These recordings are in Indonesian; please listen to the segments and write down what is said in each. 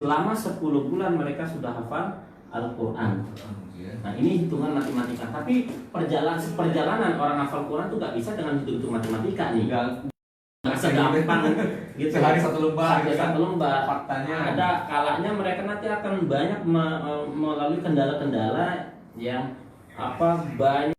selama 10 bulan mereka sudah hafal Al-Quran. Nah ini hitungan matematika. Tapi perjalanan orang hafal Quran tuh gak bisa dengan hitung matematika nih. Gak segampang gitu. Sehari satu lembar. Sehari satu lembar. Faktanya ada kalanya mereka nanti akan banyak melalui kendala-kendala yang banyak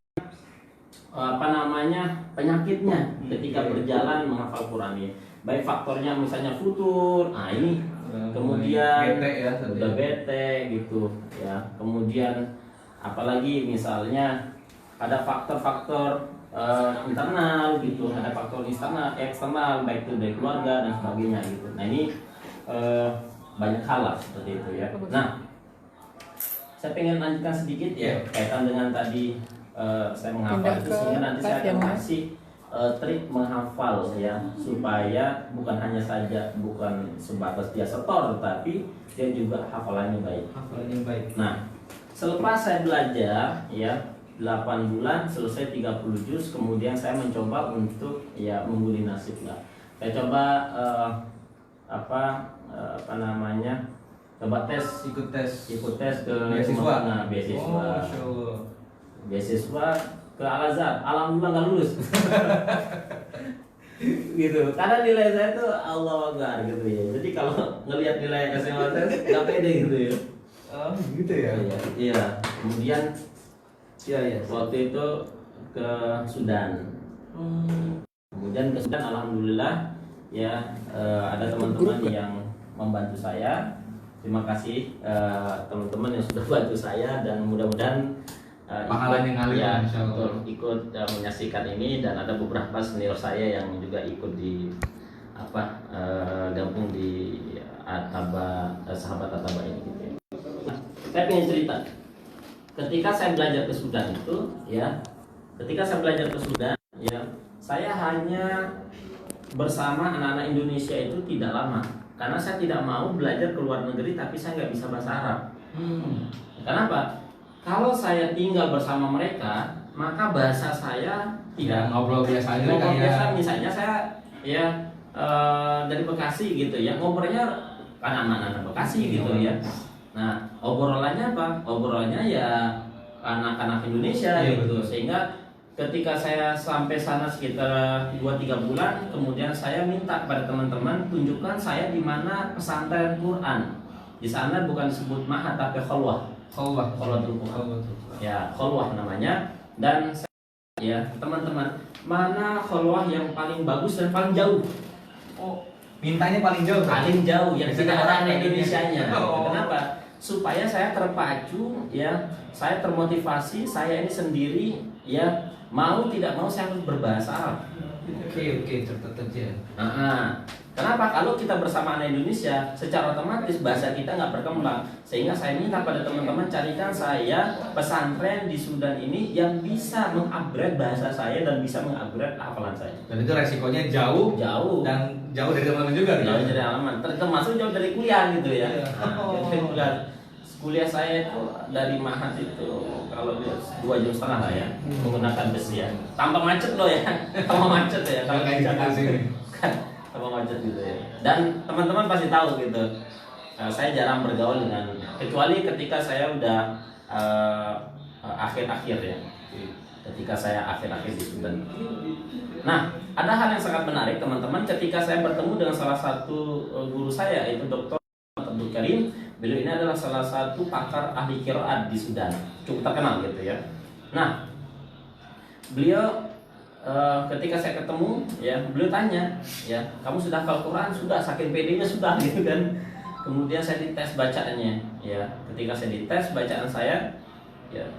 penyakitnya ketika berjalan menghafal Quran ini. Baik faktornya misalnya futur, ini kemudian bete ya, udah bete gitu ya. Kemudian apalagi misalnya ada faktor-faktor internal gitu, ada faktor eksternal baik itu dari keluarga dan sebagainya gitu. Nah ini banyak hal lah seperti itu ya. Nah saya pengen lanjutkan sedikit ya kaitan dengan tadi saya menghafal itu, sehingga nanti saya akan kasih trik menghafal ya, supaya bukan hanya saja bukan sebatas dia setor, tapi dia juga hafalannya baik. Nah, selepas saya belajar ya 8 bulan selesai 30 juz, kemudian saya mencoba untuk ya mengguli nasib lah. Saya coba coba ikut tes ke beasiswa. Beasiswa ke Al-Azhar, alhamdulillah nggak lulus. Gitu, karena nilai saya tuh Allah Akbar gitu ya. Jadi kalau ngelihat nilai SMA saya nggak pede gitu ya. Oh gitu ya. Iya. Kemudian waktu itu ke Sudan. Kemudian ke Sudan, alhamdulillah ya ada teman-teman yang membantu saya. Terima kasih teman-teman yang sudah bantu saya, dan mudah-mudahan pahalanya ngalir ya, insyaallah. ikut menyaksikan ini, dan ada beberapa senior saya yang juga ikut di gabung di sahabat Ataba ini gitu ya. Nah, saya ingin cerita ketika saya belajar ke Sudan itu ya, saya hanya bersama anak-anak Indonesia itu tidak lama, karena saya tidak mau belajar ke luar negeri tapi saya nggak bisa bahasa Arab. Kenapa? Kalau saya tinggal bersama mereka, maka bahasa saya tidak ngobrol biasa aja ngobrol kayak biasa. Misalnya saya dari Bekasi gitu ya, ngobrolnya kan anak-anak Bekasi gitu ya. Nah, obrolannya apa? Obrolannya ya anak-anak Indonesia gitu. Sehingga ketika saya sampai sana sekitar 2-3 bulan, kemudian saya minta kepada teman-teman tunjukkan saya di mana pesantren Quran. Di sana bukan disebut mahat tapi khalwah. Khalwatul Quran. Ya, khalwah namanya. Dan ya teman-teman, mana khalwah yang paling bagus dan paling jauh? mintanya paling jauh yang tidak ada anak Indonesianya. Kenapa? Supaya saya terpacu ya, saya termotivasi, saya ini sendiri ya, mau tidak mau saya harus berbahasa Arab. Oke, cepat aja. Kenapa? Kalau kita bersama anak Indonesia, secara otomatis bahasa kita nggak berkembang. Sehingga saya minta pada teman-teman carikan saya pesantren di Sudan ini yang bisa mengupgrade bahasa saya dan bisa mengupgrade hafalan saya. Dan itu resikonya jauh dan jauh dari teman-teman juga. Jauh dari halaman, termasuk jauh dari kuliah gitu ya. Kuliah saya itu dari Mahat itu kalau 2,5 jam lah ya, menggunakan bus ya, tanpa macet loh ya, tanpa macet ya, kalau kayak tanpa macet gitu ya. Dan teman-teman pasti tahu gitu, saya jarang bergaul dengan, kecuali ketika saya udah akhir-akhir ya, ketika saya akhir-akhir di Sudan. Nah, ada hal yang sangat menarik teman-teman, ketika saya bertemu dengan salah satu guru saya, yaitu Dr. Abdul Karim. Beliau ini adalah salah satu pakar ahli qiraat di Sudan, cukup terkenal gitu ya. Nah, beliau ketika saya ketemu ya, beliau tanya ya, kamu sudah hafal Quran? Sudah, saking pedenya sudah gitu kan. Kemudian saya dites bacaannya ya. Ketika saya dites bacaan saya ya,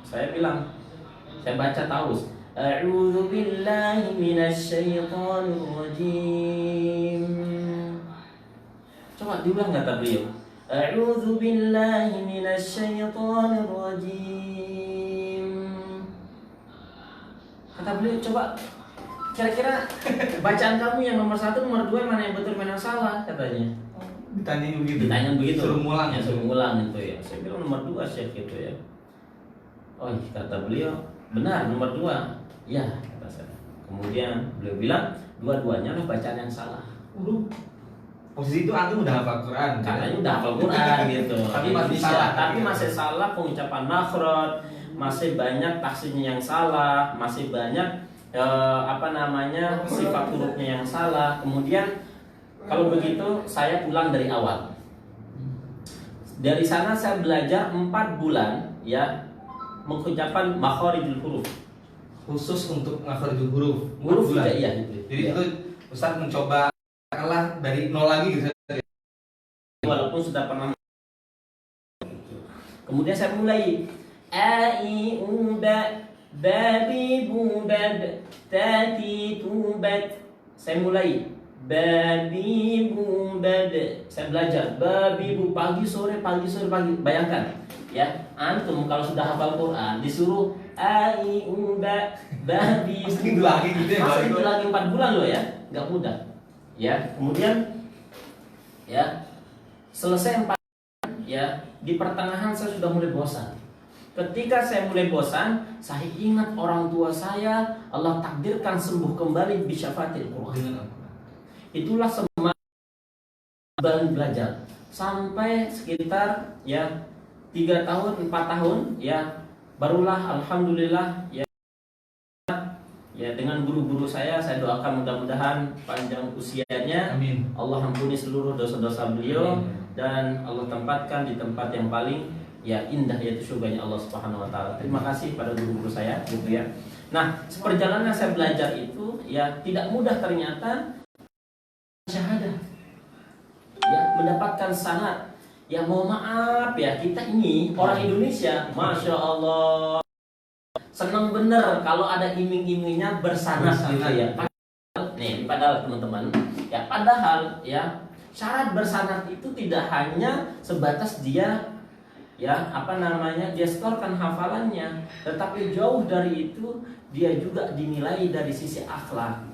saya bilang, saya baca taus, a'udzu billahi minasyaitonir rajim. Coba diulang kata beliau, a'udzu billahi minasyaitonir rajim. Kata beliau, coba kira-kira bacaan kamu yang nomor 1, nomor 2 mana yang betul, mana yang salah, katanya. Ditanya begitu. Suruh ngulang itu ya. Saya bilang nomor 2 Syekh gitu ya. Oh, kata beliau, benar nomor 2. Ya, kata saya. Kemudian beliau bilang, dua-duanya lah bacaan yang salah. posisi itu antum udah hafal Quran. Katanya udah hafal Quran gitu. Tapi masih Bisa. salah. Tapi masih salah pengucapan makhraj, masih banyak taksirnya yang salah, masih banyak sifat hurufnya yang salah. Kemudian kalau begitu saya ulang dari awal. Dari sana saya belajar 4 bulan ya mengucapkan makharijul huruf. Khusus untuk makharijul huruf. Huruf bulan. juga iya gitu. Jadi Ya. itu Ustaz mencoba kalah dari nol lagi gitu. Walaupun sudah pernah. Kemudian saya mulai a i u ba babi bu bab tati tu bat. Saya mulai babi bu bab. Saya belajar babi bu pagi sore pagi. Bayangkan ya, antum kalau sudah hafal Quran disuruh a i u ba babi Masa bu gitu lagi gitu ya, Masa Bang? itu lagi 4 bulan loh ya, nggak mudah. Ya, kemudian ya selesai 4 ya, di pertengahan saya sudah mulai bosan. Ketika saya mulai bosan, saya ingat orang tua saya Allah takdirkan sembuh kembali bisyafatil Quran. Dengan Al-Quran. Itulah semangat belajar sampai sekitar ya 3 tahun 4 tahun ya, barulah alhamdulillah ya dengan guru-guru saya doakan mudah-mudahan panjang usianya. Amin. Allah ampuni seluruh dosa-dosa beliau. Amin. Dan Allah tempatkan di tempat yang paling ya indah, yaitu surganya Allah Subhanahu wa taala. Terima kasih pada guru-guru saya gitu ya. Nah, seperjalanan saya belajar itu ya tidak mudah ternyata. Syahadah ya, mendapatkan sanad. Ya mohon maaf ya, kita ini orang Indonesia, Masya Allah senang bener kalau ada iming-imingnya bersanad gitu ya. Padahal teman-teman ya, padahal ya syarat bersanad itu tidak hanya sebatas dia ya dia setorkan hafalannya, tetapi jauh dari itu dia juga dinilai dari sisi akhlak,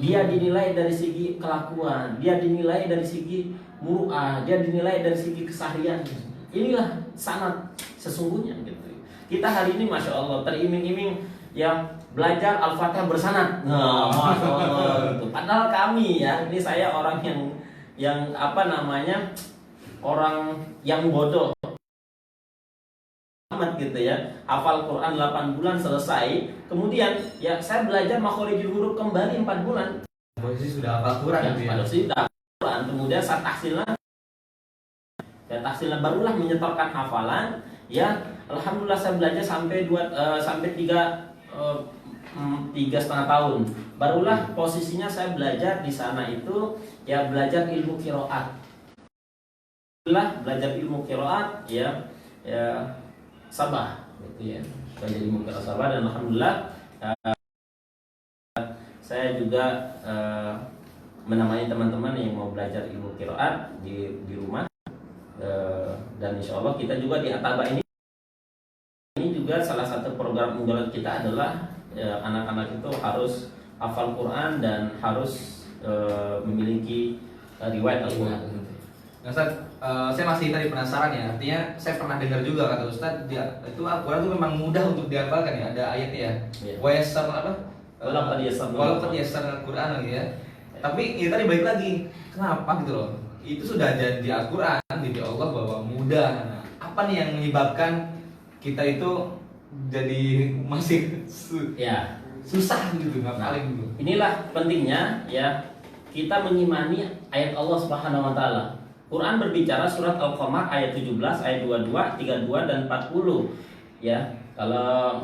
dia dinilai dari segi kelakuan, dia dinilai dari segi muru'ah, dia dinilai dari segi keseharian. Inilah sanad sesungguhnya gitu. Kita hari ini Masya Allah teriming-iming ya belajar Al-Fatihah bersanad. Nah, Masya Allah gitu. Padahal kami ya, ini saya orang yang orang yang bodoh amat gitu ya, hafal Quran 8 bulan selesai, kemudian ya saya belajar makharijul huruf kembali 4 bulan. Posisi sudah hafal Quran Ya, gitu ya. pada sudah Quran, kemudian saat tahsilnya barulah menyetorkan hafalan ya. Alhamdulillah saya belajar sampai 3,5 tahun. Barulah posisinya saya belajar di sana itu ya belajar ilmu qiraat. Belajar ilmu qiraat ya sabah gitu ya. Belajar ilmu qiraat sabah, dan alhamdulillah saya juga menemani teman-teman yang mau belajar ilmu qiraat di rumah. Dan insya Allah kita juga di Ataba ini juga salah satu program unggulan kita adalah anak-anak itu harus hafal Quran dan harus memiliki riwayat Al-Quran. Nah, Ustaz, saya masih tadi penasaran ya. Artinya saya pernah dengar juga kata Ustaz, itu Al-Quran itu memang mudah untuk dihafalkan ya. Ada ayatnya ya. Wa yassar apa? Walaupun yassar Al-Quran gitu ya. Tapi ini tadi balik lagi. Kenapa gitu loh? Itu sudah janji Al-Quran, janji Allah bahwa mudah. Nah, apa nih yang menyebabkan kita itu jadi masih susah gitu ngapalin gitu. Inilah pentingnya ya kita mengimani ayat Allah Subhanahu wa taala. Quran berbicara surat Al-Qamar ayat 17, ayat 22, 32 dan 40. Ya, kalau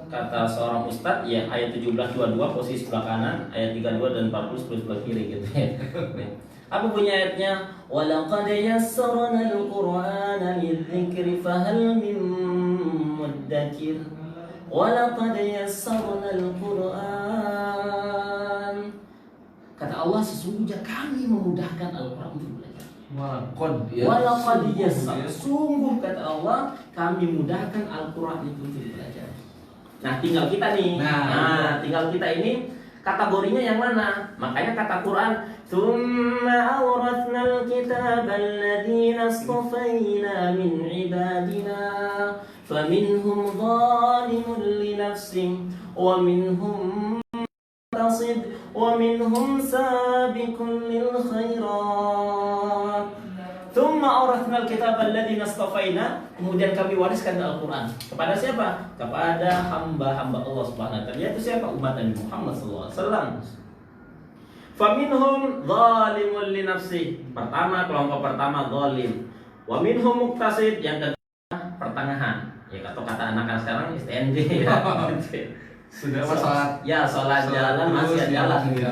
kata seorang ustadz ya ayat 17 22 posisi sebelah kanan, ayat 32 dan 40 sebelah kiri gitu ya. Apa bunyi ayatnya? Walaqad yassarna al-Qur'ana lidzikri fahal min muddakir. Walaqad yassarna al-Qur'an. Kata Allah, sesungguhnya kami memudahkan Al-Quran untuk belajar. Walaqad yassarna. Sungguh kata Allah, kami mudahkan Al-Quran itu untuk belajar. Nah, tinggal kita nih. Tinggal kita ini kategorinya yang mana? Makanya kata Quran, "Tsumma awrathna al-kitaba alladziina astafayna min 'ibadina, faminhum zalimun li nafsihi wa minhum مقتصد ومنهم سابق للخيرات ثم أورثنا الكتاب الذين اصطفينا. Kemudian kami wariskan Al-Quran kepada siapa? Kepada hamba-hamba Allah Subhanahu wa taala. Yaitu siapa? Umat Nabi Muhammad sallallahu alaihi wasallam. Faminhum zalimun li nafsi. Pertama, kelompok pertama zalim. Wa minhum muqtasid, yang kedua pertengahan. Ya atau kata anak-anak sekarang STNJ ya. Sudah sholat. Ya, sholat jalan masih jalan gitu.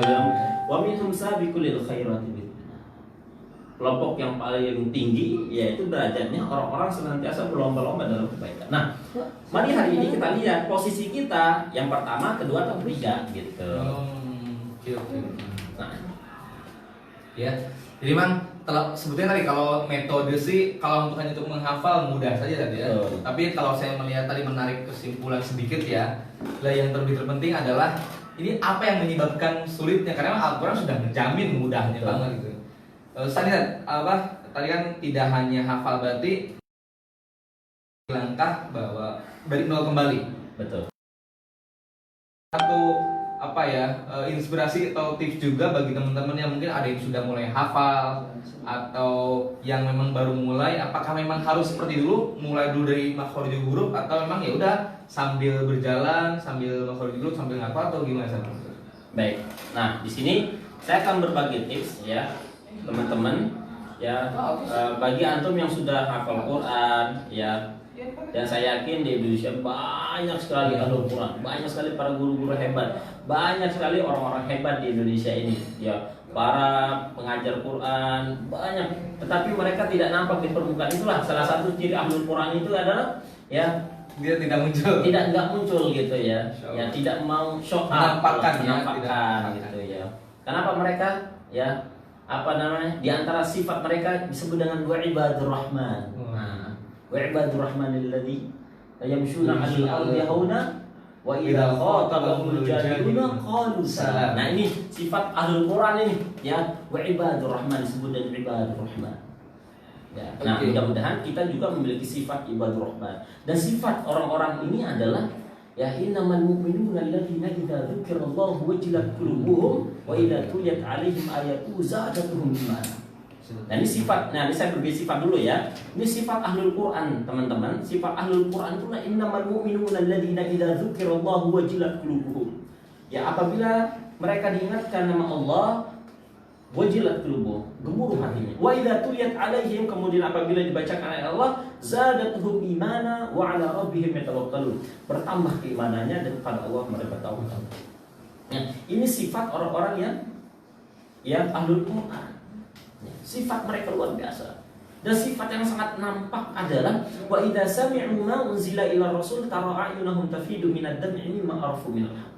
Wa minhum sabiqul lil khairati. Kelompok yang paling tinggi yaitu derajatnya orang-orang senantiasa berlomba-lomba dalam kebaikan. Nah, mari hari ini kita lihat posisi kita yang pertama, kedua atau ketiga gitu. Oke. Nah, ya. Jadi Mang, sebetulnya tadi kalau metode sih kalau untuk hanya untuk menghafal mudah saja tadi ya. Tapi kalau saya melihat tadi menarik kesimpulan sedikit ya, yang terpenting adalah ini apa yang menyebabkan sulitnya, karena Al-Quran sudah menjamin mudahnya banget gitu. Tadi kan tidak hanya hafal, berarti langkah bahwa dari nol kembali. betul. Satu inspirasi atau tips juga bagi teman-teman yang mungkin ada yang sudah mulai hafal atau yang memang baru mulai, apakah memang harus seperti dulu, mulai dulu dari makhorijul huruf, atau memang ya udah sambil berjalan sambil makhorijul huruf sambil ngapal, atau gimana sih? Baik. Nah, di sini saya akan berbagi tips ya, teman-teman ya, bagi antum yang sudah hafal Quran ya. Dan saya yakin di Indonesia banyak sekali ahli Quran, banyak sekali para guru-guru hebat, banyak sekali orang-orang hebat di Indonesia ini ya, para pengajar Quran banyak, tetapi mereka tidak nampak di permukaan. Itulah salah satu ciri ahli Quran itu adalah ya, dia tidak muncul gitu ya, ya tidak mau show up, menampakkan gitu ya. Kenapa mereka ya, di antara sifat mereka disebut dengan wa ibadur rahman. Wa ibadur rahman alladzi yamshuna 'alal ardi hauna wa idza khatabahumul jahiluna qalu salam. Nah, ini sifat ahlul Quran ini ya, wa ibadur rahman, disebut dengan ibadur rahman. Ya. Nah, mudah-mudahan kita juga memiliki sifat ibadur rahman. Dan sifat orang-orang ini adalah ya, innamal mu'minuna alladzina idza dzukirallahu wajilat qulubuhum wa idza tuliyat 'alaihim ayatuhu zadatuhum imanan. Nah, ini sifat. Nah, ini saya berbagi sifat dulu ya. Ini sifat ahlul Quran, teman-teman. Sifat ahlul Quran itu innamal mu'minuna alladzina idza dzukirallahu wajilat qulubuhum. Ya, apabila mereka diingatkan nama Allah, wajilat qulubuhum, gemuruh hatinya. Wa idza tuliyat 'alaihim, kemudian apabila dibacakan ayat Allah, zadatuhum imana wa 'ala rabbihim yatawakkalun. Bertambah keimanannya dan kepada Allah mereka bertawakal. Nah, ini sifat orang-orang yang ahlul Quran. Sifat mereka luar biasa. Dan sifat yang sangat nampak adalah wa idza sami'u ma unzila ila rasul tara a'yunahum tafidu minad dam'i mimma arafu minal haqq.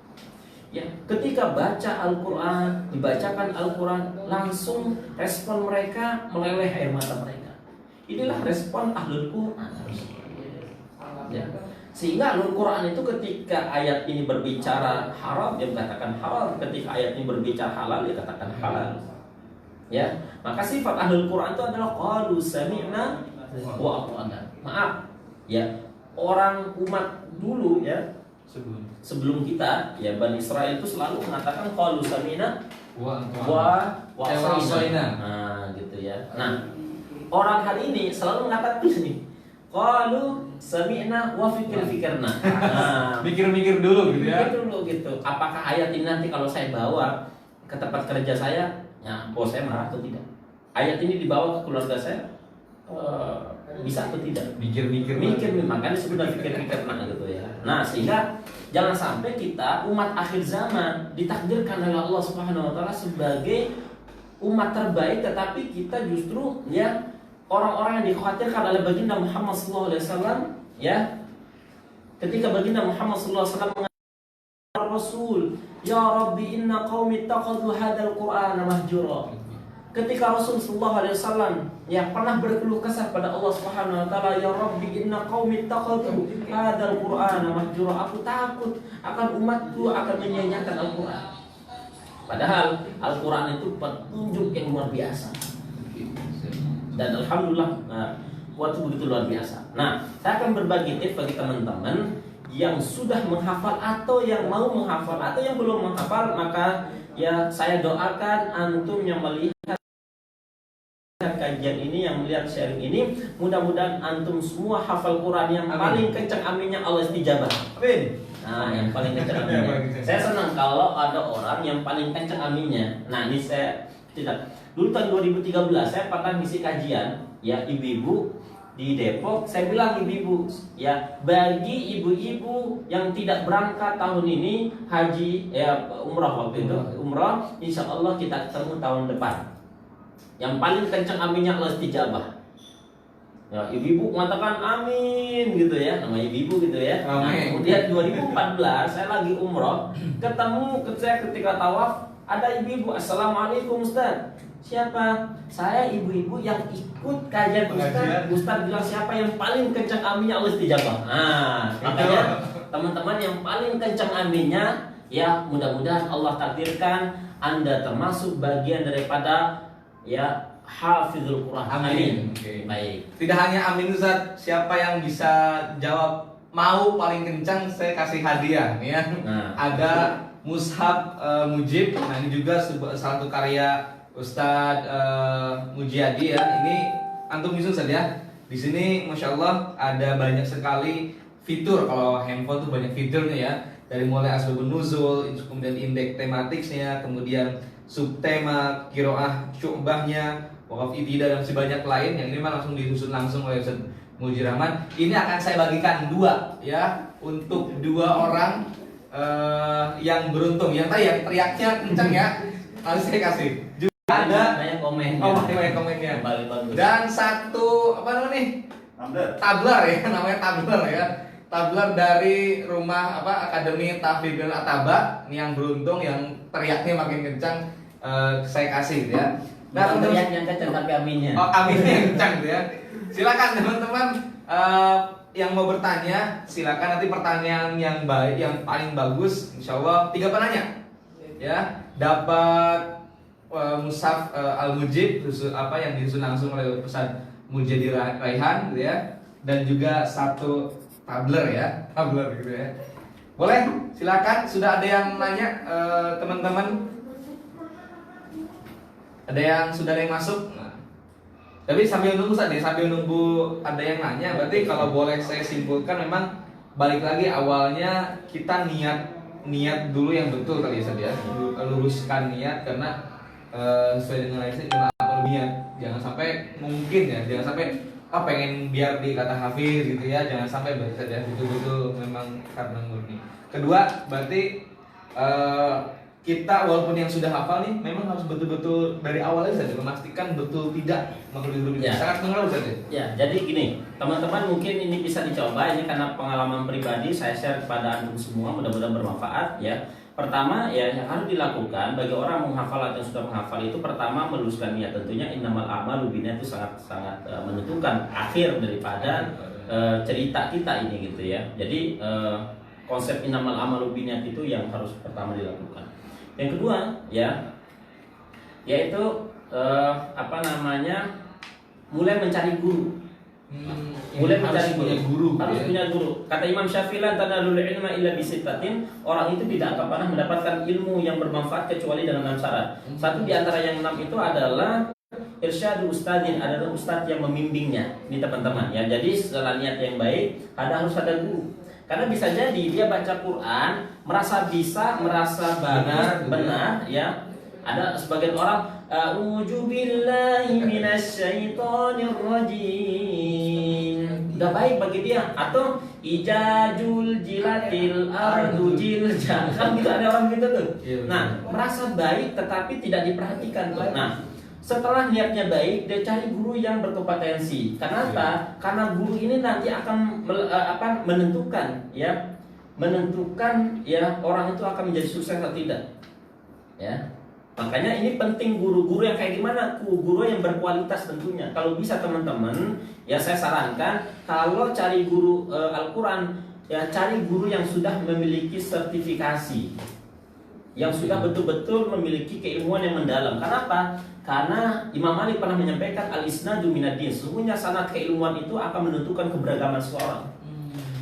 Ya, ketika baca Al-Qur'an, dibacakan Al-Qur'an, langsung respon mereka meleleh air mata mereka. Inilah respon ahlul Qur'an. Ya. Sehingga ahlul Qur'an itu ketika ayat ini berbicara haram, dia katakan haram. Ketika ayat ini berbicara halal, dia katakan halal. Ya, maka sifat ahlul Quran itu adalah qalu sami'na wa ata'na. Maaf, ya, orang umat dulu ya, sebelum kita ya, Bani Israel itu selalu mengatakan qalu sami'na wa ata'na. Nah, gitu ya. Nah, orang hari ini selalu mengatakan ini, qalu sami'na wa fikirna. Nah, mikir-mikir dulu gitu ya. Mikir dulu gitu. Apakah ayat ini nanti kalau saya bawa ke tempat kerja saya, ya, bos saya marah atau tidak? Ayat ini dibawa ke keluarga saya, bisa atau tidak? Mikir, makanya sebenarnya pikir-pikir gitu ya. Nah, sehingga jangan sampai kita umat akhir zaman ditakdirkan oleh Allah Subhanahu wa taala sebagai umat terbaik, tetapi kita justru ya orang-orang yang dikhawatirkan oleh baginda Muhammad sallallahu alaihi wasallam ya. Ketika baginda Muhammad sallallahu alaihi wasallam mengatakan Rasul, ya Rabbi inna qaumi ittakhadhu hadzal Qur'ana mahjura. Ketika Rasul sallallahu alaihi wasallam ya pernah berkeluh kesah pada Allah Subhanahu wa taala, ya Rabbi inna qaumi ittakhadhu hadzal Qur'ana mahjura. Aku takut akan umatku akan menyia-nyiakan Al-Qur'an. Padahal Al-Qur'an itu petunjuk yang luar biasa. Dan alhamdulillah waktu begitu luar biasa. Nah, saya akan berbagi tips bagi teman-teman yang sudah menghafal atau yang mau menghafal atau yang belum menghafal, maka ya saya doakan antum yang melihat kajian ini, yang melihat sharing ini, mudah-mudahan antum semua hafal Quran yang paling kencang, aminnya Allah istijabah. Amin. Nah, yang paling kencang aminnya. Saya senang kalau ada orang yang paling kencang aminnya. Nah, ini saya tidak. Dulu tahun 2013 saya pernah ngisi kajian ya ibu-ibu di Depok. Saya bilang ibu-ibu ya, bagi ibu-ibu yang tidak berangkat tahun ini haji ya umrah waktu itu, umrah, insya Allah kita ketemu tahun depan. Yang paling kencang aminnya Allah istijabah. Ya, ibu-ibu mengatakan amin gitu ya, nama ibu-ibu gitu ya. Nah, kemudian 2014 saya lagi umroh, ketemu saya ketika tawaf ada ibu-ibu, assalamualaikum Ustaz. Siapa? Saya ibu-ibu yang ikut kajian Ustaz. Ustaz bilang siapa yang paling kencang aminnya Allah istijabah. Nah, makanya teman-teman yang paling kencang aminnya ya mudah-mudahan Allah takdirkan Anda termasuk bagian daripada ya hafizul Quran. Amin. Okay. Baik. Tidak hanya amin Ustaz, siapa yang bisa jawab mau paling kencang saya kasih hadiah ya. Nah, ada mushaf mujib. Nah, ini juga satu karya Ustadz Mujiadi ya. Ini antum bisa Ustaz ya. Di sini Masya Allah ada banyak sekali fitur. Kalau handphone tuh banyak fiturnya ya. Dari mulai asbabun nuzul, kemudian indeks tematiknya, kemudian subtema, kiroah, syu'bahnya, wakaf itidah dan sebanyak lain. Yang ini mah langsung disusun langsung oleh Ustaz Mujib Rahman. Ini akan saya bagikan dua ya, untuk dua orang yang beruntung. Yang tadi yang teriaknya kenceng ya, harus saya kasih. Juga ada banyak komen. Oh, banyak komennya. Bagus. Dan satu apa namanya nih? Tabler ya, namanya tabler ya. Tabler dari rumah Akademi Tahfidz dan Ataba. Ini yang beruntung, yang teriaknya makin kencang, saya kasih ya. Nah, teriaknya kencang tapi aminnya. Oh, aminnya yang kencang ya. Silakan teman-teman yang mau bertanya, silakan. Nanti pertanyaan yang baik, yang paling bagus, insya Allah 3 penanya ya dapat mushaf Al-Mujib yang disusun langsung oleh Ustaz Mujadi Raihan gitu ya, dan juga satu tabler ya, tabler gitu ya. Boleh, silakan. Sudah ada yang nanya teman-teman? Sudah ada yang masuk? Nah. Tapi sambil nunggu Ustaz, sambil nunggu ada yang nanya, berarti kalau boleh saya simpulkan memang balik lagi awalnya kita niat dulu yang betul kali ya Ustaz ya. Luruskan niat karena sesuai dengan ayatnya niat. Jangan sampai mungkin ya, jangan sampai pengen biar dikata hafiz gitu ya, jangan sampai Ustaz ya, betul-betul memang karena murni. Kedua, berarti kita walaupun yang sudah hafal nih memang harus betul-betul dari awalnya saja memastikan betul tidak mengeluh-ngeluh ya. Sangat mengaruh saja. Ya, jadi gini, teman-teman mungkin ini bisa dicoba, ini karena pengalaman pribadi saya share kepada antum semua, mudah-mudahan bermanfaat ya. Pertama ya yang harus dilakukan bagi orang menghafal atau sudah menghafal itu, pertama meluruskan niat. Tentunya innamal a'malu binniyat itu sangat menentukan akhir daripada cerita kita ini gitu ya. Jadi konsep innamal a'malu binniyat itu yang harus pertama dilakukan. Yang kedua ya yaitu mulai mencari guru. Mulai mencari guru. Harus punya guru. Kata Imam Syafi'i, la tanalul ilma illa bisittatin. Orang itu tidak akan pernah mendapatkan ilmu yang bermanfaat kecuali dengan 6 syarat. Satu di antara yang 6 itu adalah irsyadul ustadzin, adalah ustadz yang membimbingnya. Ini teman-teman ya. Jadi setelah niat yang baik, harus ada guru. Karena bisa jadi dia baca Quran merasa bisa, merasa benar ya. Ada sebagian orang a'udzubillahi minasyaitonir rajim. Udah baik bagi dia, atau ijajul jilatil ardu jilja. Kan gitu, ada orang gitu tuh. Nah, merasa baik tetapi tidak diperhatikan tuh. Nah, setelah niatnya baik, dia cari guru yang berkompetensi. Kenapa? Karena guru ini nanti akan menentukan orang itu akan menjadi sukses atau tidak. Ya. Makanya ini penting guru-guru yang kayak gimana? Guru yang berkualitas tentunya. Kalau bisa teman-teman, ya saya sarankan kalau cari guru Al-Qur'an, ya cari guru yang sudah memiliki sertifikasi, yang sudah betul-betul memiliki keilmuan yang mendalam. Kenapa? Karena Imam Malik pernah menyampaikan al-isnadu minad din. Sesungguhnya sanad keilmuan itu akan menentukan keberagaman seseorang.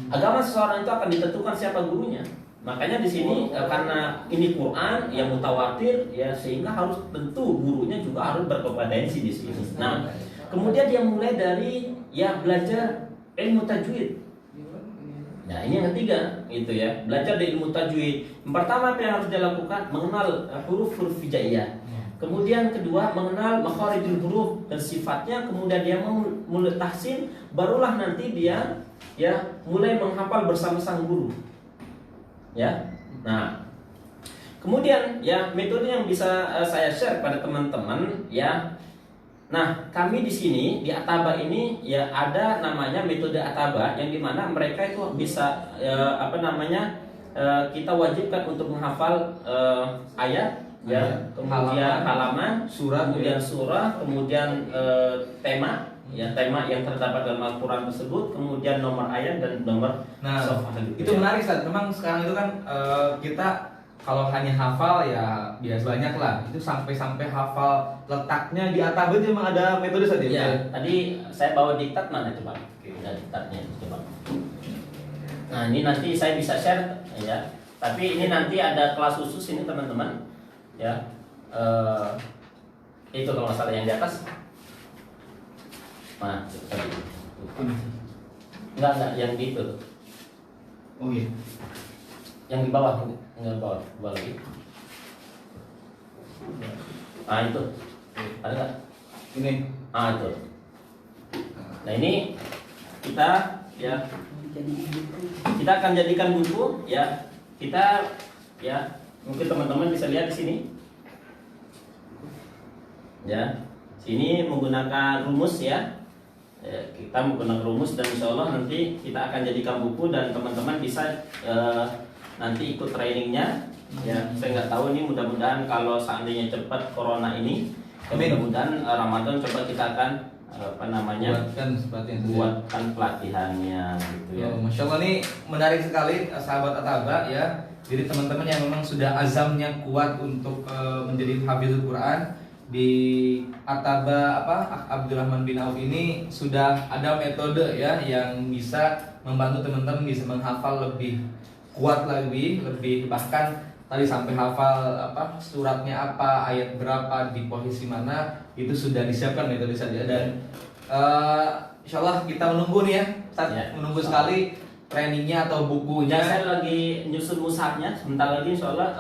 Agama seseorang itu akan ditentukan siapa gurunya. Makanya di sini karena ini Quran yang mutawatir ya, sehingga harus tentu gurunya juga harus berkompetensi di sini. Nah, kemudian dia mulai dari ya belajar ilmu tajwid. Nah, ini yang ketiga itu ya, belajar di ilmu tajwid. Yang pertama apa yang harus dia lakukan? Mengenal huruf-huruf hijaiyah. Kemudian kedua, mengenal makharijul huruf dan sifatnya. Kemudian dia mulai tahsin, barulah nanti dia ya mulai menghafal bersama sang guru. Ya. Nah, kemudian ya metode yang bisa saya share pada teman-teman ya. Nah, kami di sini di Ataba ini ya ada namanya metode Ataba yang dimana mereka itu bisa kita wajibkan untuk menghafal ayat ya, kemudian halaman, surat, kemudian surah, kemudian tema ya, tema yang terdapat dalam Al-Quran tersebut, kemudian nomor ayat dan nomor sofah gitu. Itu ya. menarik, Ustaz. Memang sekarang itu kan kita kalau hanya hafal ya biasa banyak lah. Itu sampai hafal letaknya di Ataba itu memang ada metode saja. Ya, tadi saya bawa diktat mana coba? Ada diktatnya coba. Nah, ini nanti saya bisa share ya. Tapi ini nanti ada kelas khusus ini teman-teman. Ya. Itu kalau masalah yang di atas. Mana? Enggak yang di itu. Oh iya. Yang di bawah, yang di bawah lagi. Ah itu. Ada nggak? Ini. Ah itu. Nah ini kita ya kita akan jadikan buku ya. Kita ya mungkin teman-teman bisa lihat di sini. Ya, sini menggunakan rumus ya. Kita menggunakan rumus dan insya Allah nanti kita akan jadikan buku dan teman-teman bisa nanti ikut trainingnya ya. Saya nggak tahu ini, mudah-mudahan kalau seandainya cepat corona ini mudah-mudahan Ramadan coba kita akan buatkan pelatihannya gitu ya. Masya Allah, ini menarik sekali sahabat Ataba ya. Jadi teman-teman yang memang sudah azamnya kuat untuk menjadi hafizul Quran di Ataba Abdurrahman bin Auf ini sudah ada metode ya yang bisa membantu teman-teman bisa menghafal lebih kuat lebih bahkan tadi sampai hafal suratnya apa, ayat berapa, di posisi mana, itu sudah disiapkan metode saja. Dan insya Allah kita menunggu nih ya, menunggu sekali trainingnya atau bukunya. Saya lagi nyusun mushafnya, sebentar lagi insya Allah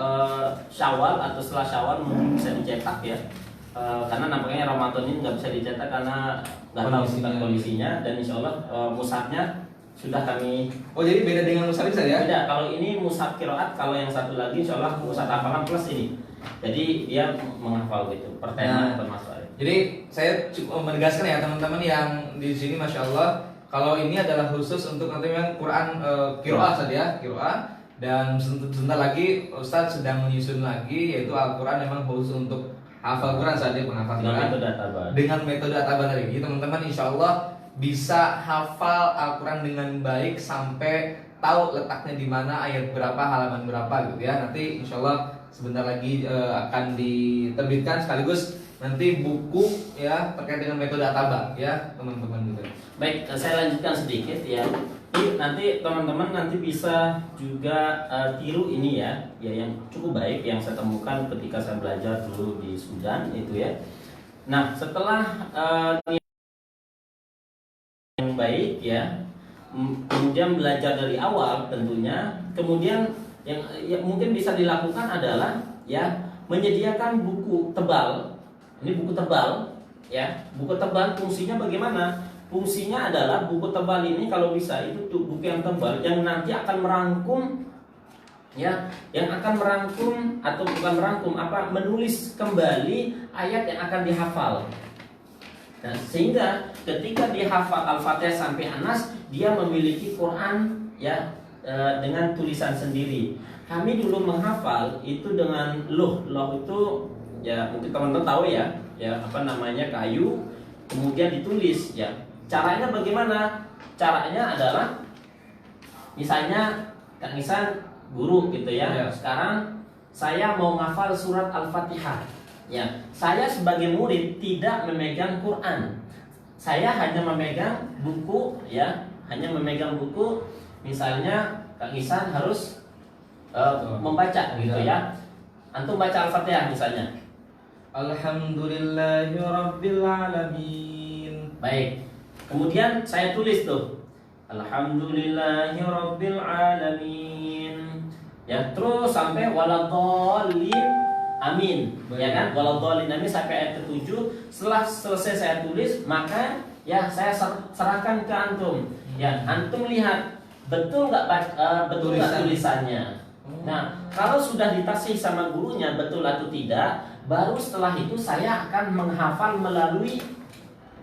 Syawal atau setelah Syawal mungkin bisa dicetak ya. Karena nampaknya Ramadan ini nggak bisa dicetak karena nggak tahu kondisinya, dan insya Allah mushafnya sudah kami. Oh, jadi beda dengan mushaf bisa ya? Beda. Kalau ini mushaf qiraat, kalau yang satu lagi insya Allah mushaf hafalan plus ini. Jadi dia menghafal gitu per tema termasuk. Jadi saya cukup menegaskan ya teman-teman yang di sini, masya Allah, kalau ini adalah khusus untuk nanti memang Quran qiraat saja ya, qiraat. Dan sebentar lagi Ustadz sedang menyusun lagi yaitu Al-Quran memang khusus untuk hafal Quran saja, penghafal Quran dengan metode Ataba tadi. Jadi teman-teman insya Allah bisa hafal Al-Quran dengan baik sampai tahu letaknya di mana, ayat berapa, halaman berapa gitu ya. Nanti insya Allah sebentar lagi akan diterbitkan sekaligus nanti buku ya terkait dengan metode Ataba ya teman-teman gitu. Baik, saya lanjutkan sedikit ya. Nanti teman-teman nanti bisa juga tiru ini ya yang cukup baik yang saya temukan ketika saya belajar dulu di Sudan itu ya. Nah, setelah yang baik ya, kemudian belajar dari awal tentunya, kemudian yang mungkin bisa dilakukan adalah ya menyediakan buku tebal. Ini buku tebal ya. Buku tebal fungsinya bagaimana? Fungsinya adalah buku tebal ini kalau bisa itu tuh buku yang tebal yang nanti akan merangkum ya, yang akan merangkum atau bukan merangkum menulis kembali ayat yang akan dihafal. Nah, sehingga ketika dihafal Al-Fatihah sampai Anas, dia memiliki Quran ya dengan tulisan sendiri. Kami dulu menghafal itu dengan loh itu ya mungkin teman-teman tahu ya kayu kemudian ditulis ya. Caranya bagaimana? Caranya adalah misalnya Kak Nisan guru gitu ya. Sekarang saya mau ngafal surat Al-Fatihah. Ya, saya sebagai murid tidak memegang Quran. Saya hanya memegang buku ya, misalnya Kang Ihsan harus membaca gitu ya. Antum baca Al-Fatihah misalnya. Alhamdulillahirabbil alamin. Baik. Kemudian saya tulis tuh. Alhamdulillahirabbil alamin. Ya, terus sampai waladhdallin amin. Baik. Ya kan? Waladhdallin amin sampai ayat ke-7. Setelah selesai saya tulis, maka ya saya serahkan ke antum. Ya, antum lihat betul nggak betul nggak tulisannya. Nah, kalau sudah ditasih sama gurunya betul atau tidak, baru setelah itu saya akan menghafal melalui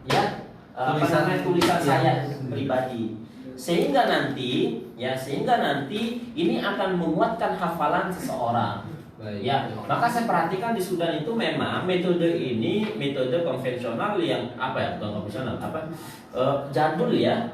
ya tulisan saya pribadi. Sehingga nanti ini akan menguatkan hafalan seseorang. Baik. Ya, maka saya perhatikan di Sudan itu memang metode ini metode konvensional yang bukan konvensional, jadul ya,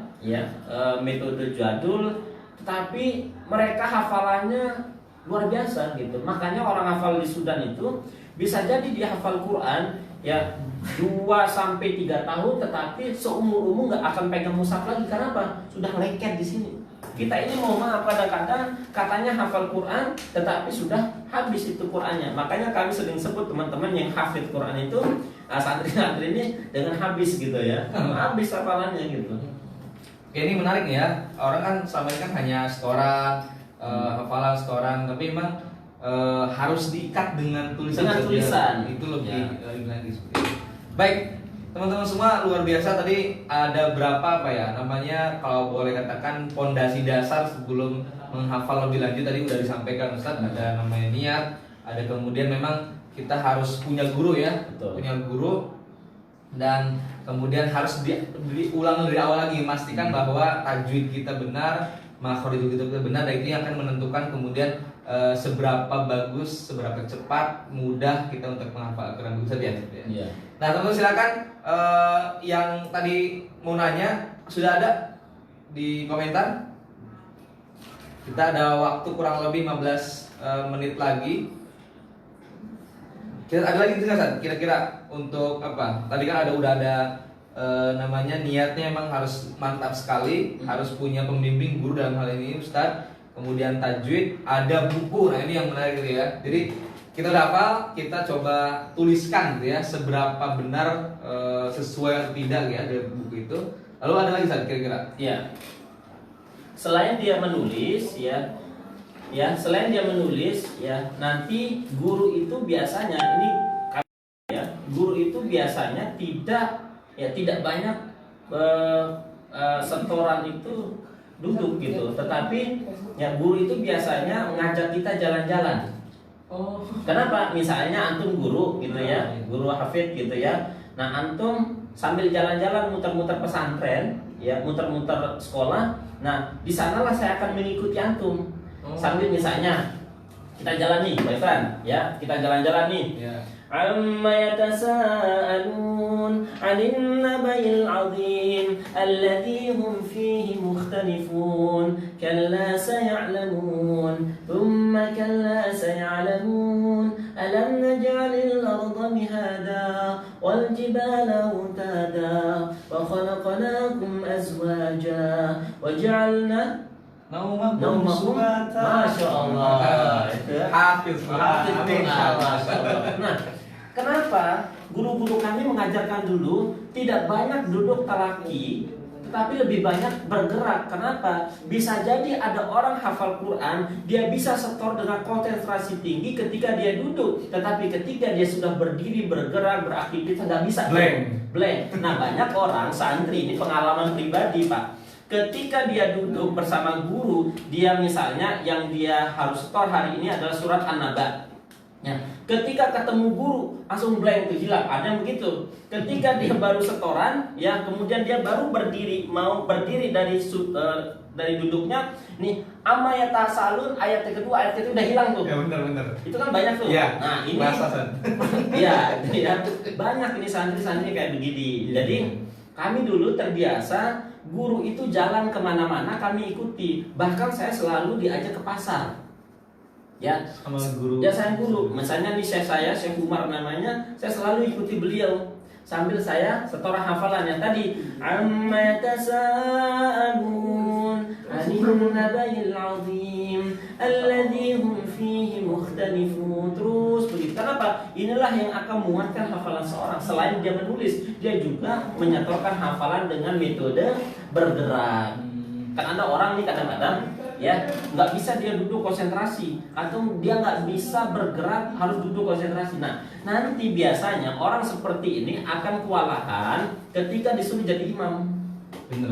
metode jadul, tetapi mereka hafalannya luar biasa gitu. Makanya orang hafal di Sudan itu bisa jadi dia hafal Quran ya 2 sampai 3 tahun, tetapi seumur-umur nggak akan pegang mushaf lagi. Karena apa? Sudah lengket di sini. Kita ini mau maaf kadang-kadang katanya hafal Quran, tetapi sudah habis itu Qurannya. Makanya kami sering sebut teman-teman yang hafid Quran itu santri-santri ini dengan habis gitu ya, habis hafalannya gitu. Oke, ini menarik nih ya. Orang kan selama ini kan hanya setoran, hafalan setoran, tapi memang harus diikat dengan tulisan. Dengan tulisan. Itu lebih lagi seperti itu. Baik, teman-teman semua, luar biasa tadi ada berapa namanya kalau boleh katakan pondasi dasar sebelum menghafal lebih lanjut tadi udah disampaikan Ustadz. Ada namanya niat, ada kemudian memang kita harus punya guru ya. Betul. Punya guru, dan kemudian harus diulang dari awal lagi, memastikan bahwa tajwid kita benar, makhraj kita benar, dan ini akan menentukan kemudian seberapa bagus, seberapa cepat, mudah kita untuk menghafal Al-Quran itu saja. Iya. Nah, teman-teman silakan yang tadi mau nanya sudah ada di komentar. Kita ada waktu kurang lebih 15 menit lagi. Kita ada lagi kan kira-kira untuk apa? Tadi kan udah ada namanya niatnya emang harus mantap sekali, harus punya pembimbing guru dalam hal ini Ustadz. Kemudian tajwid, ada buku. Nah, ini yang menarik gitu ya. Jadi kita udah hafal, kita coba tuliskan gitu ya, seberapa benar sesuai atau tidak ya dari buku itu. Lalu ada lagi Ustadz kira-kira? Iya. Selain dia menulis selain dia menulis nanti guru itu biasanya guru itu biasanya tidak banyak setoran itu duduk gitu, tetapi guru itu biasanya mengajak kita jalan-jalan. Oh. Kenapa? Misalnya antum guru gitu ya, guru hafid gitu ya. Nah, antum sambil jalan-jalan muter-muter pesantren, muter-muter sekolah. Nah, di sanalah saya akan mengikuti antum. Sambil misalnya kita jalan nih, Pak Ifran, kita jalan-jalan nih. Amma yatasaalun 'anil naba'il 'azim alladhi hum fihi mukhtalifun kalla saya'lamun thumma kalla saya'lamun alam naj'alil arda mihada wal jibala utada wa khalaqnakum azwaja wa ja'alna naumakum subata. Masya Allah. Hafiz. Nah, kenapa guru-guru kami mengajarkan dulu tidak banyak duduk talaki, tetapi lebih banyak bergerak? Kenapa? Bisa jadi ada orang hafal Quran, dia bisa setor dengan konsentrasi tinggi ketika dia duduk, tetapi ketika dia sudah berdiri, bergerak, beraktivitas nggak bisa. Blank. Nah, banyak orang santri, ini pengalaman pribadi Pak. Ketika dia duduk bersama guru, dia misalnya yang dia harus setor hari ini adalah surat An-Naba. Ketika ketemu guru langsung blank tuh, hilang. Ada yang begitu. Ketika dia baru setoran, kemudian dia baru mau berdiri dari duduknya, nih amma yatasalun ayat kedua, ayat ketiga udah hilang tuh. Ya benar. Itu kan banyak tuh. Nah, ini banyak ini santri-santri kayak begini. Jadi kami dulu terbiasa guru itu jalan kemana-mana kami ikuti. Bahkan saya selalu diajak ke pasar. Sama guru. Saya guru. Misalnya nih Syekh Umar namanya, saya selalu ikuti beliau. sambil saya setoran hafalannya tadi. Amma yatasaalun 'anil nabail 'azim alladzi hum fihi mukhtalifun. Terus begitu. Kenapa? Inilah yang akan menguatkan hafalan seorang. Selain dia menulis, dia juga menyetorkan hafalan dengan metode bergerak. Kan ada orang nih kadang-kadang ya nggak bisa dia duduk konsentrasi, atau dia nggak bisa bergerak harus duduk konsentrasi. Nah, nanti biasanya orang seperti ini akan kewalahan ketika disuruh jadi imam. Bener.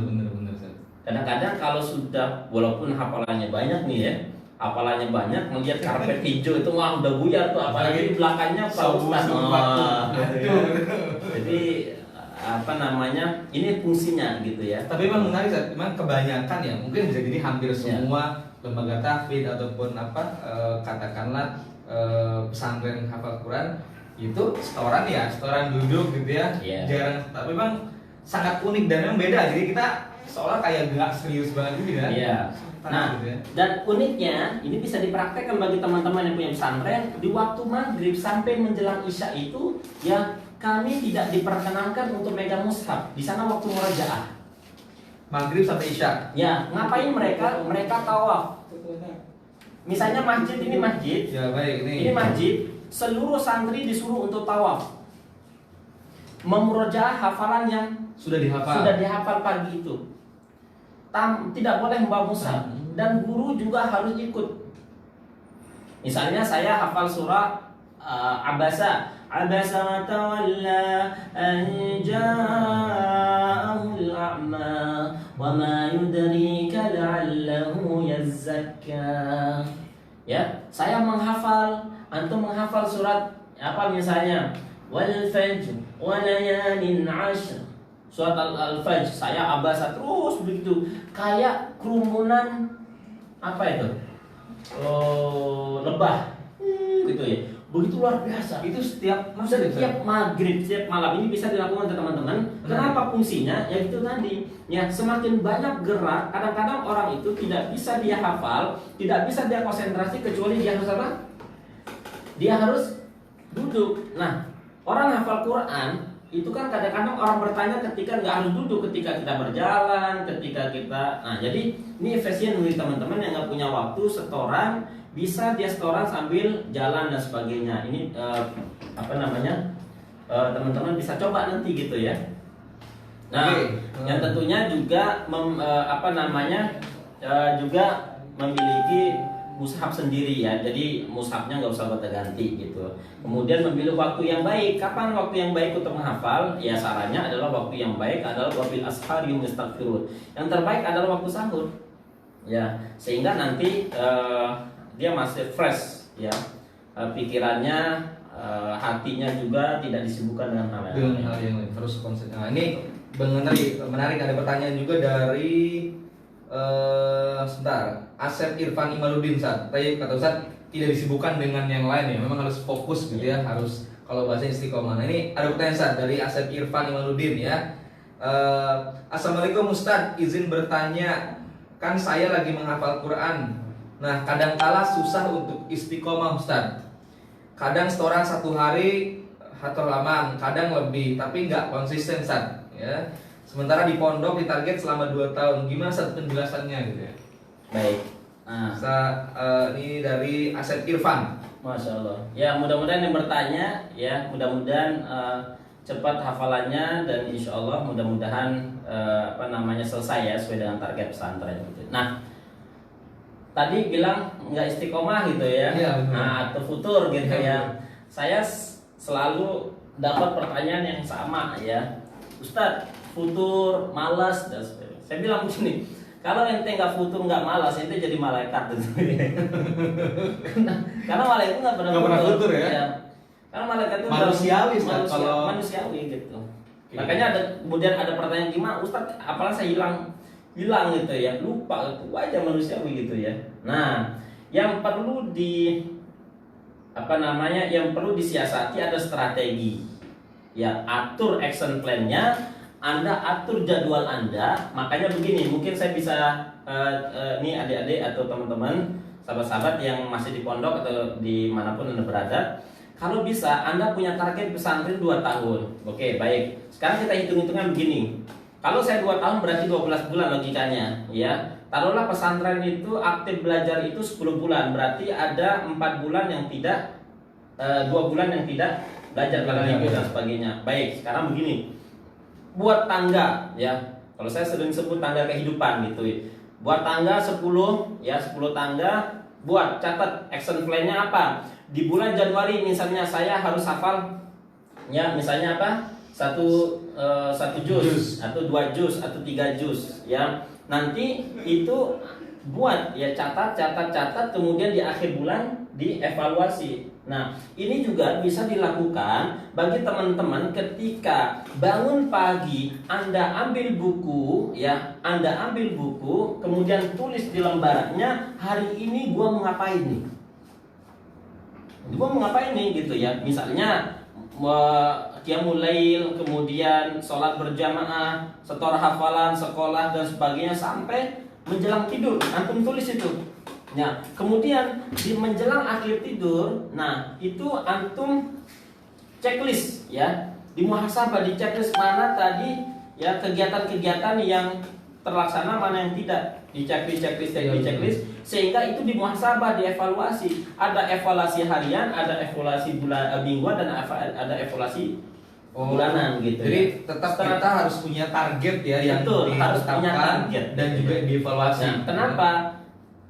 Kadang-kadang kalau sudah, walaupun hafalannya banyak nih ya, hafalannya banyak, melihat karpet hijau itu wah udah buyar tuh, apalagi di belakangnya Pak Ustaz. Jadi apa namanya, ini fungsinya gitu ya. Tapi memang menarik, memang kebanyakan ya, mungkin bisa jadi hampir semua lembaga tahfidz ataupun katakanlah pesantren hafal Quran itu setoran duduk gitu ya, jarang. Tapi memang sangat unik dan memang beda. Jadi kita seolah kayak gak serius banget gitu kan. Nah, gitu ya. Dan uniknya ini bisa dipraktekkan bagi teman-teman yang punya pesantren di waktu maghrib sampai menjelang isya itu ya. Kami tidak diperkenankan untuk megang mushaf. Di sana waktu murajaah. Maghrib sampai isya. Ya, ngapain mereka? Mereka tawaf. Misalnya masjid ini masjid. Ya baik, ini masjid. Seluruh santri disuruh untuk tawaf. Memurojaah hafalan yang sudah dihafal pagi itu. Tidak boleh membawa mushaf. Dan guru juga harus ikut. Misalnya saya hafal surah Abasa. عبس وتولى أن جاءه الأعمى وما يدريك لعله يزكى. Ya, saya menghafal, antum menghafal surat apa misalnya wal fajr wa layalin 'ashr. Surat al-fajr saya abasa terus begitu, kayak kerumunan apa itu? Lebah gitu ya. Begitu luar biasa. Itu setiap maghrib, setiap malam ini bisa dilakukan teman-teman. Kenapa fungsinya? Ya itu tadi. Ya, semakin banyak gerak, kadang-kadang orang itu tidak bisa dia hafal, tidak bisa dia konsentrasi kecuali dia harus apa? Dia harus duduk. Nah, orang hafal Quran itu kan kadang-kadang orang bertanya ketika nggak harus duduk, ketika kita berjalan, ketika kita. Nah, jadi ini efisien bagi teman-teman yang nggak punya waktu setoran. Bisa dia setoran sambil jalan dan sebagainya. Ini teman-teman bisa coba nanti gitu ya. Nah, yang tentunya juga juga memiliki mushaf sendiri ya. Jadi mushafnya nggak usah gonta-ganti gitu. Kemudian memilih waktu yang baik. Kapan waktu yang baik untuk menghafal? Ya sarannya adalah waktu yang baik adalah wabil ashari mustaghfirun. Yang terbaik adalah waktu sahur. Ya, sehingga nanti dia masih fresh ya, pikirannya, hatinya juga tidak disibukkan dengan hal yang lain. Terus konsep. Nah, ini menarik ada pertanyaan juga dari Asep Irfan Imaluddin. Tadi kata Ustaz tidak disibukkan dengan yang lain ya, memang harus fokus gitu ya, harus kalau bahasa istiqomah. Nah, ini ada pertanyaan Ustaz dari Asep Irfan Imaluddin ya. Assalamualaikum Ustaz, izin bertanya, kan saya lagi menghafal Quran. Nah, kadang-kala susah untuk istiqomah Ustaz. Kadang setoran 1 hari atau lama, kadang lebih, tapi nggak konsisten Ustaz. Ya. Sementara di pondok ditarget selama 2 tahun. Gimana Ustaz penjelasannya gitu ya? Baik. Ini dari Asep Irfan. Masya Allah. Ya, mudah-mudahan yang bertanya ya, mudah-mudahan cepat hafalannya dan insya Allah mudah-mudahan selesai ya sesuai dengan target pesantren gitu. Nah, tadi bilang nggak istiqomah gitu ya, atau futur gitu ya. Saya selalu dapat pertanyaan yang sama ya, Ustadz, futur, malas dan sebagainya. Saya bilang begini, kalau ente nggak futur nggak malas, ente jadi malaikat gitu. Karena malaikat nggak pernah futur ya. Karena malaikat itu manusiawi gitu. Makanya kemudian ada pertanyaan gimana, Ustadz, apalah saya hilang gitu ya, lupa itu aja manusiawi gitu ya. Nah, yang perlu yang perlu disiasati ada strategi. Ya, atur action plan-nya, Anda atur jadwal Anda. Makanya begini, mungkin saya bisa ini adik-adik atau teman-teman, sahabat-sahabat yang masih di pondok atau dimanapun Anda berada, kalau bisa Anda punya target pesantren 2 tahun. Oke, baik. Sekarang kita hitung-hitungan begini. Kalau saya 2 tahun berarti 12 bulan logikanya, ya. Taruhlah pesantren itu aktif belajar itu 10 bulan, berarti ada 4 bulan yang tidak 2 bulan yang tidak belajar karena libur dan sebagainya. Baik, sekarang begini. Buat tangga, ya. Kalau saya sering sebut tangga kehidupan gitu. Buat tangga 10, ya 10 tangga. Buat catat action plan-nya apa? Di bulan Januari misalnya saya harus hafal, ya misalnya apa? Satu juz atau 2 juz atau 3 juz, ya. Nanti itu buat ya catat kemudian di akhir bulan dievaluasi. Nah, ini juga bisa dilakukan bagi teman-teman ketika bangun pagi, Anda ambil buku, ya, Anda ambil buku, kemudian tulis di lembarannya, hari ini gua mau ngapain nih? Gua mau ngapain nih gitu ya. Misalnya qiyamul lail, kemudian sholat berjamaah, setor hafalan, sekolah dan sebagainya sampai menjelang tidur. Antum tulis itu. Ya, kemudian di menjelang akhir tidur, nah itu antum checklist ya, di muhasabah di checklist mana tadi ya kegiatan-kegiatan yang terlaksana, mana yang tidak, di checklist sehingga itu di muhasabah, dievaluasi. Ada evaluasi harian, ada evaluasi bulan mingguan dan ada evaluasi bulanan gitu. Jadi ya. tetap kita harus punya target ya yang Betul, harus punya target dan juga dievaluasi. Nah, kenapa?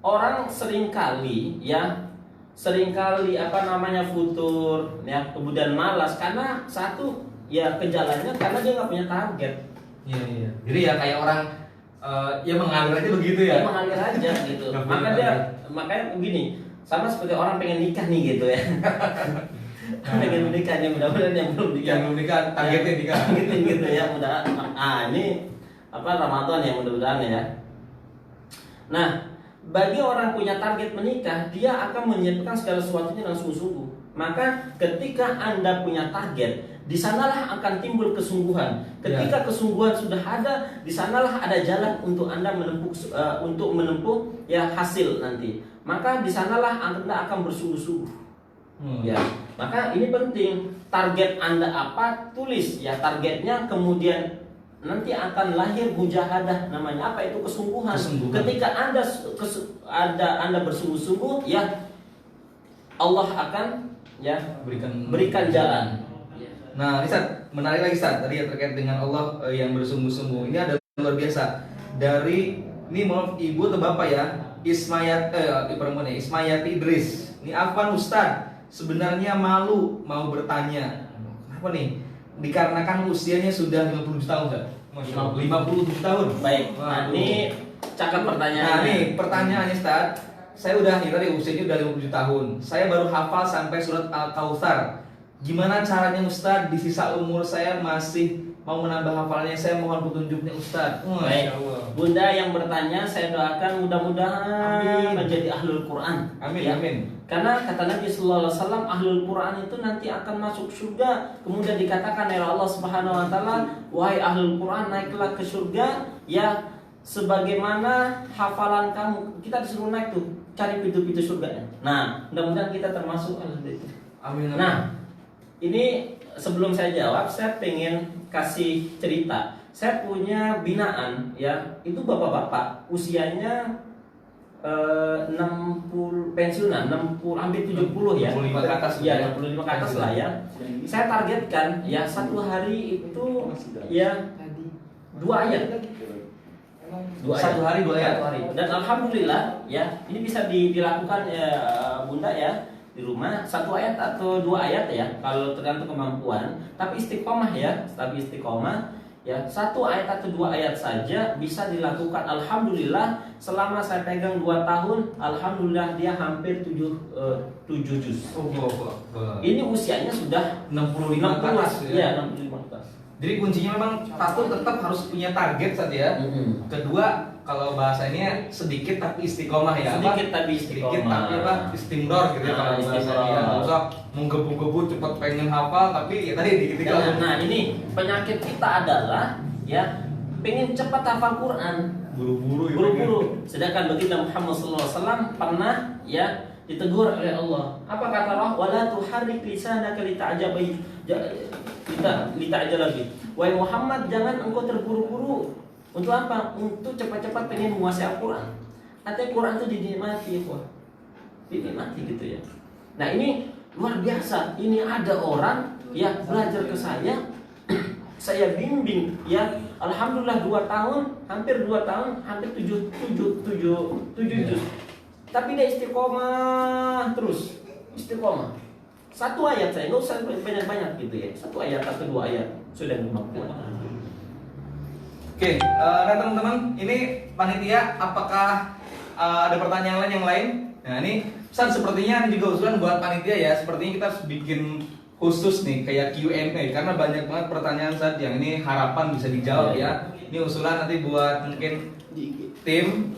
Orang seringkali futur ya, kemudian malas karena satu ya kejalannya karena dia nggak punya target. Iya. Jadi ya kayak orang ya mengalir aja begitu ya. Mengalir aja gitu. Makanya begini, sama seperti orang pengen nikah nih gitu ya. Pengen menikah nih, mudah-mudahan yang belum nikah targetnya nikah. Gitu ya, mudah-mudahan. Ini Ramadan ya, mudah-mudahan ya. Nah, bagi orang punya target menikah, dia akan menyiapkan segala sesuatunya dengan sungguh-sungguh. Maka ketika Anda punya target, di sanalah akan timbul kesungguhan. Ketika kesungguhan sudah ada, di sanalah ada jalan untuk Anda menempuh ya hasil nanti. Maka di sanalah Anda akan bersungguh-sungguh. Ya, maka ini penting. Target Anda apa? Tulis ya targetnya, kemudian nanti akan lahir mujahadah, namanya apa itu kesungguhan. Ketika Anda bersungguh-sungguh, ya Allah akan ya berikan jalan. Nah, Ustaz, menarik lagi Ustaz, tadi ya terkait dengan Allah yang bersungguh-sungguh. Ini ada luar biasa. Dari ini maaf ibu atau bapak ya, Ismayati Idris. Ini apa Ustaz? Sebenarnya malu mau bertanya. Kenapa nih? Dikarenakan usianya sudah 57 tahun, Ustaz. 57 tahun. Baik. Nah, ini cakap pertanyaannya. Nah, nih pertanyaannya Ustaz. Saya udah nih tadi usianya udah 57 tahun. Saya baru hafal sampai surat Al-Kautsar. Gimana caranya Ustaz? Di sisa umur saya masih mau menambah hafalannya. Saya mohon petunjuknya Ustaz. Baik. Bunda yang bertanya, saya doakan mudah-mudahan menjadi ahlul Quran. Amin, ya. amin. Karena kata Nabi Sallallahu Alaihi Wasallam, ahlul Quran itu nanti akan masuk surga. Kemudian dikatakan oleh Allah Subhanahu Wa Taala, wahai ahlul Quran, naiklah ke surga, ya sebagaimana hafalan kamu. Kita disuruh naik tuh, cari pintu-pintu surganya. Nah, mudah-mudahan kita termasuk ahlul itu. Amin. Nah, ini sebelum saya jawab, saya pengen kasih cerita. Saya punya binaan, ya itu bapak-bapak usianya 60 pensiunan, 60 hampir 70 ya. 65 ke atas. Ya, 65 ke atas lah ya. Saya targetkan ya satu hari itu ya 2 ayat. 2 ayat. Satu hari 2 ayat. Dan alhamdulillah ya, ini bisa dilakukan ya Bunda ya di rumah, 1 ayat atau 2 ayat ya kalau tergantung kemampuan, tapi istiqomah ya, ya 1 ayat atau 2 ayat saja bisa dilakukan. Alhamdulillah selama saya pegang 2 tahun, alhamdulillah dia hampir 7 juz. Ini usianya sudah 65 ke atas ya, 65 ke atas. Jadi kuncinya memang satu tetap harus punya target saja ya. Kedua, kalau bahasanya sedikit tapi istiqomah ya. Sedikit tapi istiqomah. Istimror gitu ya kalau bahasanya. Enggak usah menggebu-gebu cepat pengen hafal tapi ya tadi dikit-dikit. Nah, ini penyakit kita adalah ya pengen cepat hafal Quran. Buru-buru. Sedangkan baginda Muhammad SAW pernah ya ditegur oleh Allah. Apa kata Allah? Wala tuharrik lisanaka lita'jala lagi. Wahai Muhammad, jangan engkau terburu-buru. Untuk apa? Untuk cepat-cepat pengen menguasai Al-Quran. Artinya Quran itu dinikmati, ya, dinikmati gitu ya. Nah ini luar biasa. Ini ada orang yang belajar ke saya bimbing ya. Alhamdulillah 2 tahun, hampir 2 tahun, hampir 7 juz. Tapi dia istiqomah terus, istiqomah. 1 ayat saya, nggak usah banyak-banyak gitu ya. 1 ayat atau 2 ayat sudah kemampuan. Oke, nah teman-teman, ini panitia apakah ada pertanyaan lain yang lain? Nah ini Ustaz sepertinya ini juga usulan buat panitia ya. Sepertinya kita harus bikin khusus nih kayak Q&A karena banyak banget pertanyaan Ustaz yang ini harapan bisa dijawab ya. Ini usulan nanti buat mungkin tim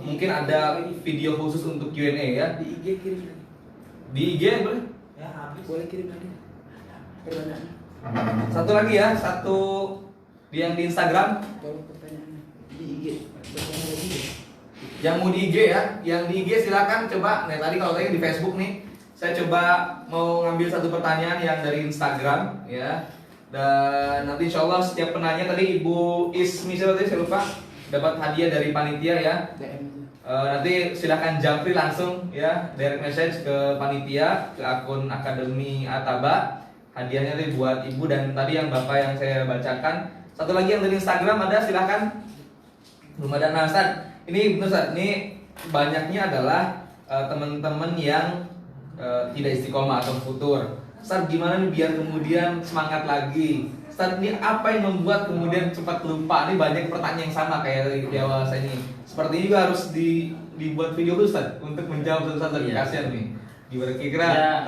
mungkin ada video khusus untuk Q&A ya. Di IG kirim lagi. Di IG boleh? Ya habis. Boleh kirim lagi. Satu lagi ya, satu yang di Instagram. Tolong pertanyaannya di IG. Pertanyaan lagi ya. Yang mau di IG ya, yang di IG silakan coba. Nah tadi kalau tadi di Facebook nih, saya coba mau ngambil satu pertanyaan yang dari Instagram ya. Dan nanti insya Allah setiap penanya tadi Ibu Ismi siapa tadi saya lupa dapat hadiah dari panitia ya. DM. Nanti silakan japri langsung ya direct message ke panitia ke akun Akademi Ataba. Hadiahnya tadi buat ibu dan tadi yang bapak yang saya bacakan. Satu lagi yang dari Instagram ada silakan. Belum ada. Nah Ustaz, ini benar Ustaz, ini banyaknya adalah teman-teman yang tidak istiqomah atau futur. Ustaz gimana nih biar kemudian semangat lagi? Ustaz ini apa yang membuat kemudian cepat lupa? Ini banyak pertanyaan yang sama kayak di awal saya ini. Seperti ini juga harus dibuat video Ustaz untuk menjawab satu-satu. Kasihan nih. Gimana kira-kira?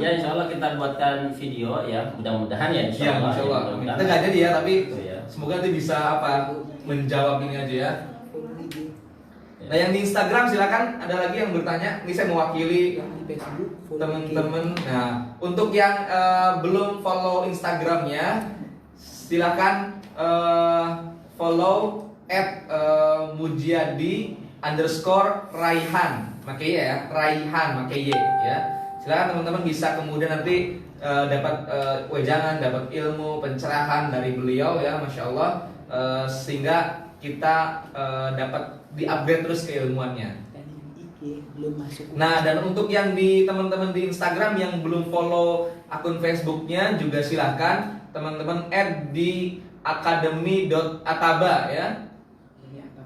Ya insya Allah kita buatkan video ya, mudah-mudahan ya insya Allah. Insya Allah. Ya, Kita nggak jadi ya, tapi ya. semoga nanti bisa menjawab ini aja ya. Nah yang di Instagram silakan ada lagi yang bertanya. Ini saya mewakili Yang di Facebook teman-teman. Nah untuk yang belum follow Instagramnya, silakan follow @mujiadi_Raihan. Pakai ya, Raihan, pakai Y ya. Silakan teman-teman bisa kemudian nanti dapat wejangan, dapat ilmu, pencerahan dari beliau ya, masya Allah, sehingga kita dapat di-upgrade terus keilmuannya. dan yang IG belum masuk. Nah dan untuk yang di teman-teman di Instagram yang belum follow akun Facebooknya juga silakan teman-teman add di academy.ataba ya. Ini apa?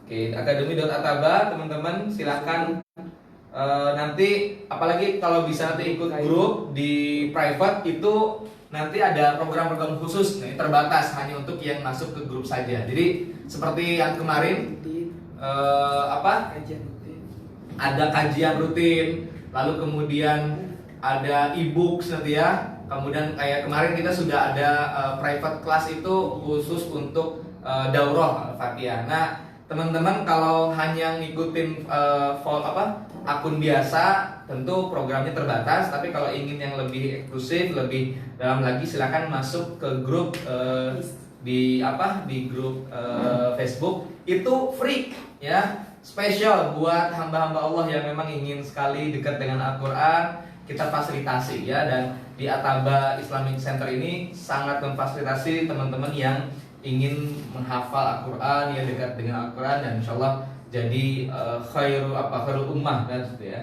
Oke, academy.ataba teman-teman silakan nanti apalagi kalau bisa nanti ikut grup di private itu nanti ada program-program khusus nih, terbatas hanya untuk yang masuk ke grup saja. Jadi seperti yang kemarin Kajian rutin. ada kajian rutin, lalu kemudian ada e-books nanti ya. Kemudian kayak kemarin kita sudah ada private class itu khusus untuk daurah Al-Fatihah. Nah, teman-teman kalau hanya ngikutin akun biasa, tentu programnya terbatas. Tapi kalau ingin yang lebih eksklusif, lebih dalam lagi, silakan masuk ke grup di grup Facebook itu free ya, spesial buat hamba-hamba Allah yang memang ingin sekali dekat dengan Al-Quran. Kita fasilitasi ya, dan di Ataba Islamic Center ini sangat memfasilitasi teman-teman yang ingin menghafal Al-Quran, ya dekat dengan Al-Quran, dan insya Allah jadi khairul ummah kan gitu ya.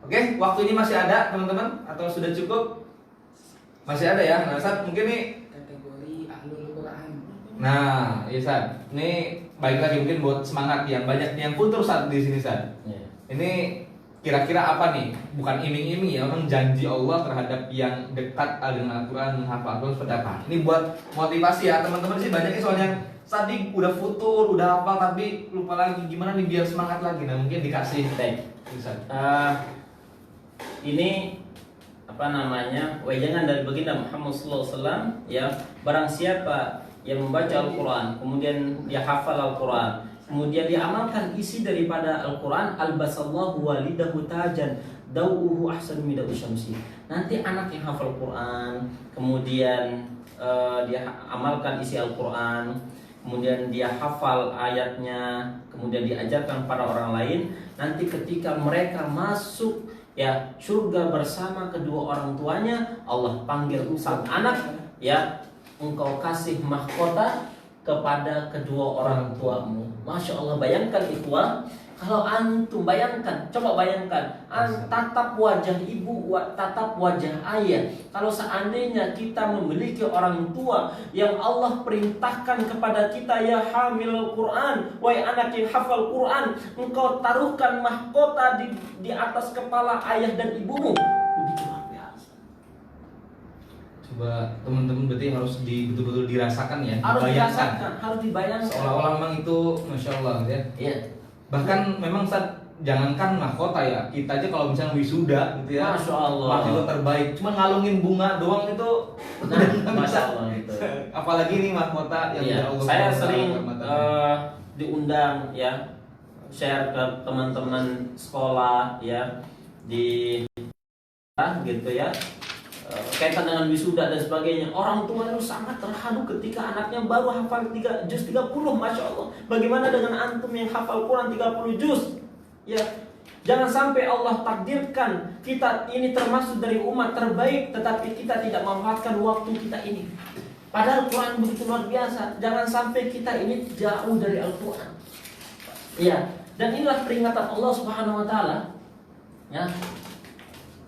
Oke, waktunya masih ada teman-teman atau sudah cukup? Masih ada ya. Nah, Ustaz mungkin nih Kategori Ahlul Quran. nah, ya Ustaz, ini baik lagi mungkin buat semangat yang banyak yang kultur saat di sini Ustaz. Ya. Ini kira-kira apa nih? Bukan iming-iming ya, memang janji Allah terhadap yang dekat dengan Al-Quran, menghafal Al-Quran seperti apa? Ini buat motivasi ya teman-teman sih, banyaknya soalnya tadi udah futur, udah hafal tapi lupa lagi, gimana nih biar semangat lagi? Nah mungkin dikasih Baik. Ustaz. Ini apa namanya, wejangan dari baginda Muhammad SAW ya. Barang siapa yang membaca Al-Quran, kemudian dia hafal Al-Quran, kemudian dia amalkan isi daripada Al-Quran, albasallahu walidahu tajan dau'uhu ahsan midau syamsi. Nanti anak yang hafal Quran, kemudian dia amalkan isi Al-Quran, kemudian dia hafal ayatnya, kemudian diajarkan pada orang lain, nanti ketika mereka masuk ya surga bersama kedua orang tuanya, Allah panggil sang anak, ya engkau kasih mahkota kepada kedua orang tuamu. Masya Allah, bayangkan ikhwah, kalau antum bayangkan, coba bayangkan, tatap wajah ibu, tatap wajah ayah. Kalau seandainya kita memiliki orang tua yang Allah perintahkan kepada kita, ya hamil Quran, wahai anak yang hafal Quran, engkau taruhkan mahkota di atas kepala ayah dan ibumu. Begitu luar biasa. Coba teman-teman berarti harus betul-betul dirasakan ya, Harus dibayangkan. dirasakan, harus dibayangkan. Seolah-olah memang itu Masya Allah ya. Iya. Bahkan memang jangankan mahkota ya, kita aja kalau misalnya wisuda gitu ya, Masya Allah. mahkota terbaik, cuma ngalungin bunga doang itu Nah, Masya Allah gitu. Apalagi ini mahkota yang Iya, Allah saya SWT sering rahmatnya. diundang ya, share ke teman-teman sekolah ya di gitu ya, kaitan dengan wisuda dan sebagainya. Orang tua itu sangat terharu ketika anaknya baru hafal juz 30. Masya Allah. Bagaimana dengan antum yang hafal Quran 30 juz? Ya, jangan sampai Allah takdirkan kita ini termasuk dari umat terbaik, tetapi kita tidak memanfaatkan waktu kita ini. Padahal Quran begitu luar biasa. Jangan sampai kita ini jauh dari Al-Quran. Ya, dan inilah peringatan Allah Subhanahu Wa Taala. Ya,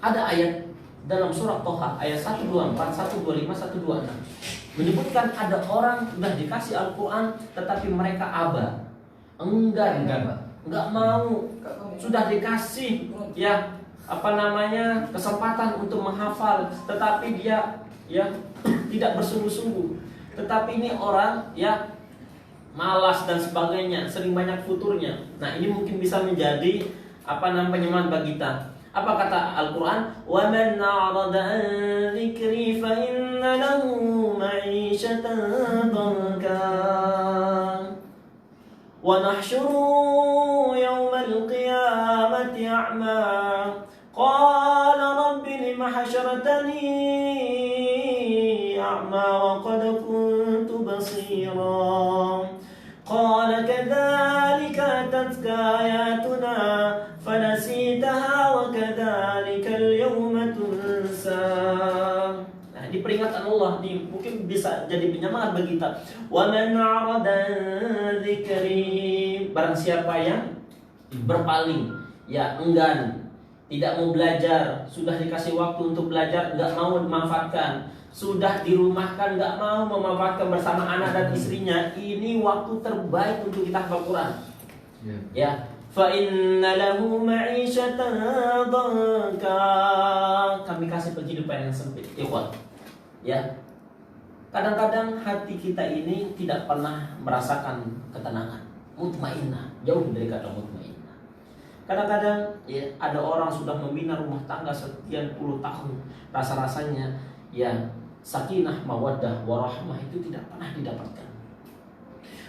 ada ayat dalam surah Toha ayat 124, 125, 126 menyebutkan ada orang sudah dikasih Al-Quran tetapi mereka aba, enggan, nggak mau, sudah dikasih ya kesempatan untuk menghafal tetapi dia ya tidak bersungguh-sungguh. Tetapi ini orang ya malas dan sebagainya, sering banyak futurnya. Nah, ini mungkin bisa menjadi penyemangat bagi kita. Apa kata Al-Quran? وَمَنْ أَعْرَضَ عَنْ ذِكْرِي فَإِنَّ لَهُ مَعِيشَةً ضَنكًا وَنَحْشُرُهُ يَوْمَ الْقِيَامَةِ أَعْمَى قَالَ رَبِّ لِمَ حَشَرْتَنِي أَعْمَى وَقَدْ كُنْتُ بَصِيرًا قَالَ كَذَلِكَ أَتَتْكَ آيَاتُنَا فَنَسِيتَهَا وَكَذَلِكَ الْيَوْمَ تُنْسَى. Nah, ini peringatan Allah, ini mungkin bisa jadi penyemangat bagi kita. وَمَنْ أَعْرَضَ عَنْ ذِكْرِي, barang siapa yang berpaling, ya enggan, tidak mau belajar, sudah dikasih waktu untuk belajar, nggak mau memanfaatkan, sudah dirumahkan, nggak mau memanfaatkan bersama anak dan istrinya. Ini waktu terbaik untuk kita hafal Quran. Ya, فَإِنَّ لَهُ مَعِيشَةً ضَنكًا, kami kasih penghidupan yang sempit. Ikhwan, ya, kadang-kadang hati kita ini tidak pernah merasakan ketenangan, mutmainnah, jauh dari kata mutmainnah. Kadang-kadang ya ada orang sudah membina rumah tangga sekian puluh tahun, rasa-rasanya ya sakinah, mawaddah, warahmah itu tidak pernah didapatkan.